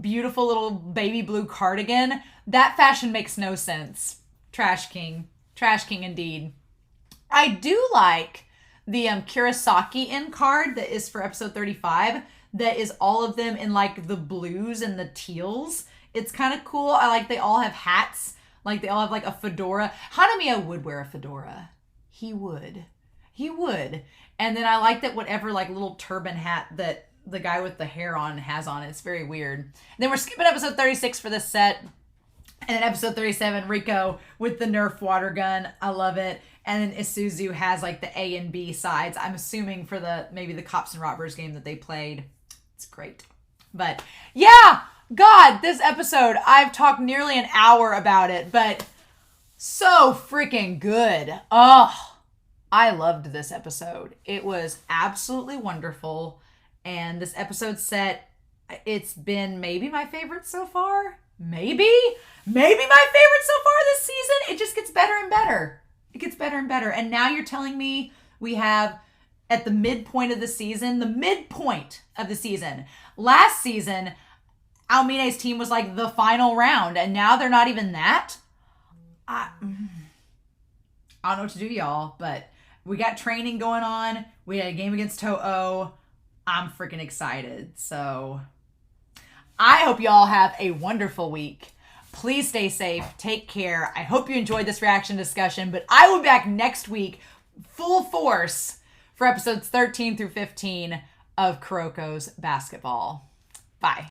beautiful little baby blue cardigan. That fashion makes no sense. Trash king. Trash king indeed. I do like the Kurosaki in card that is for episode 35. That is all of them in like the blues and the teals. It's kind of cool. I like they all have hats. Like they all have like a fedora. Hanamiya would wear a fedora. He would. And then I like that whatever like little turban hat that the guy with the hair on has on. It's very weird. And then we're skipping episode 36 for this set. And then episode 37, Riko with the Nerf water gun. I love it. And then Isuzu has like the A and B sides. I'm assuming for maybe the Cops and Robbers game that they played. It's great. But yeah, God, this episode, I've talked nearly an hour about it, but so freaking good. Oh, I loved this episode. It was absolutely wonderful. And this episode set, it's been maybe my favorite so far. Maybe my favorite so far this season. It just gets better and better. It gets better and better. And now you're telling me we have at the midpoint of the season, last season, Aomine's team was like the final round, and now they're not even that. I don't know what to do, y'all, but we got training going on. We had a game against Toho. I'm freaking excited. So I hope y'all have a wonderful week. Please stay safe. Take care. I hope you enjoyed this reaction discussion, but I will be back next week full force for episodes 13 through 15 of Kuroko's Basketball. Bye.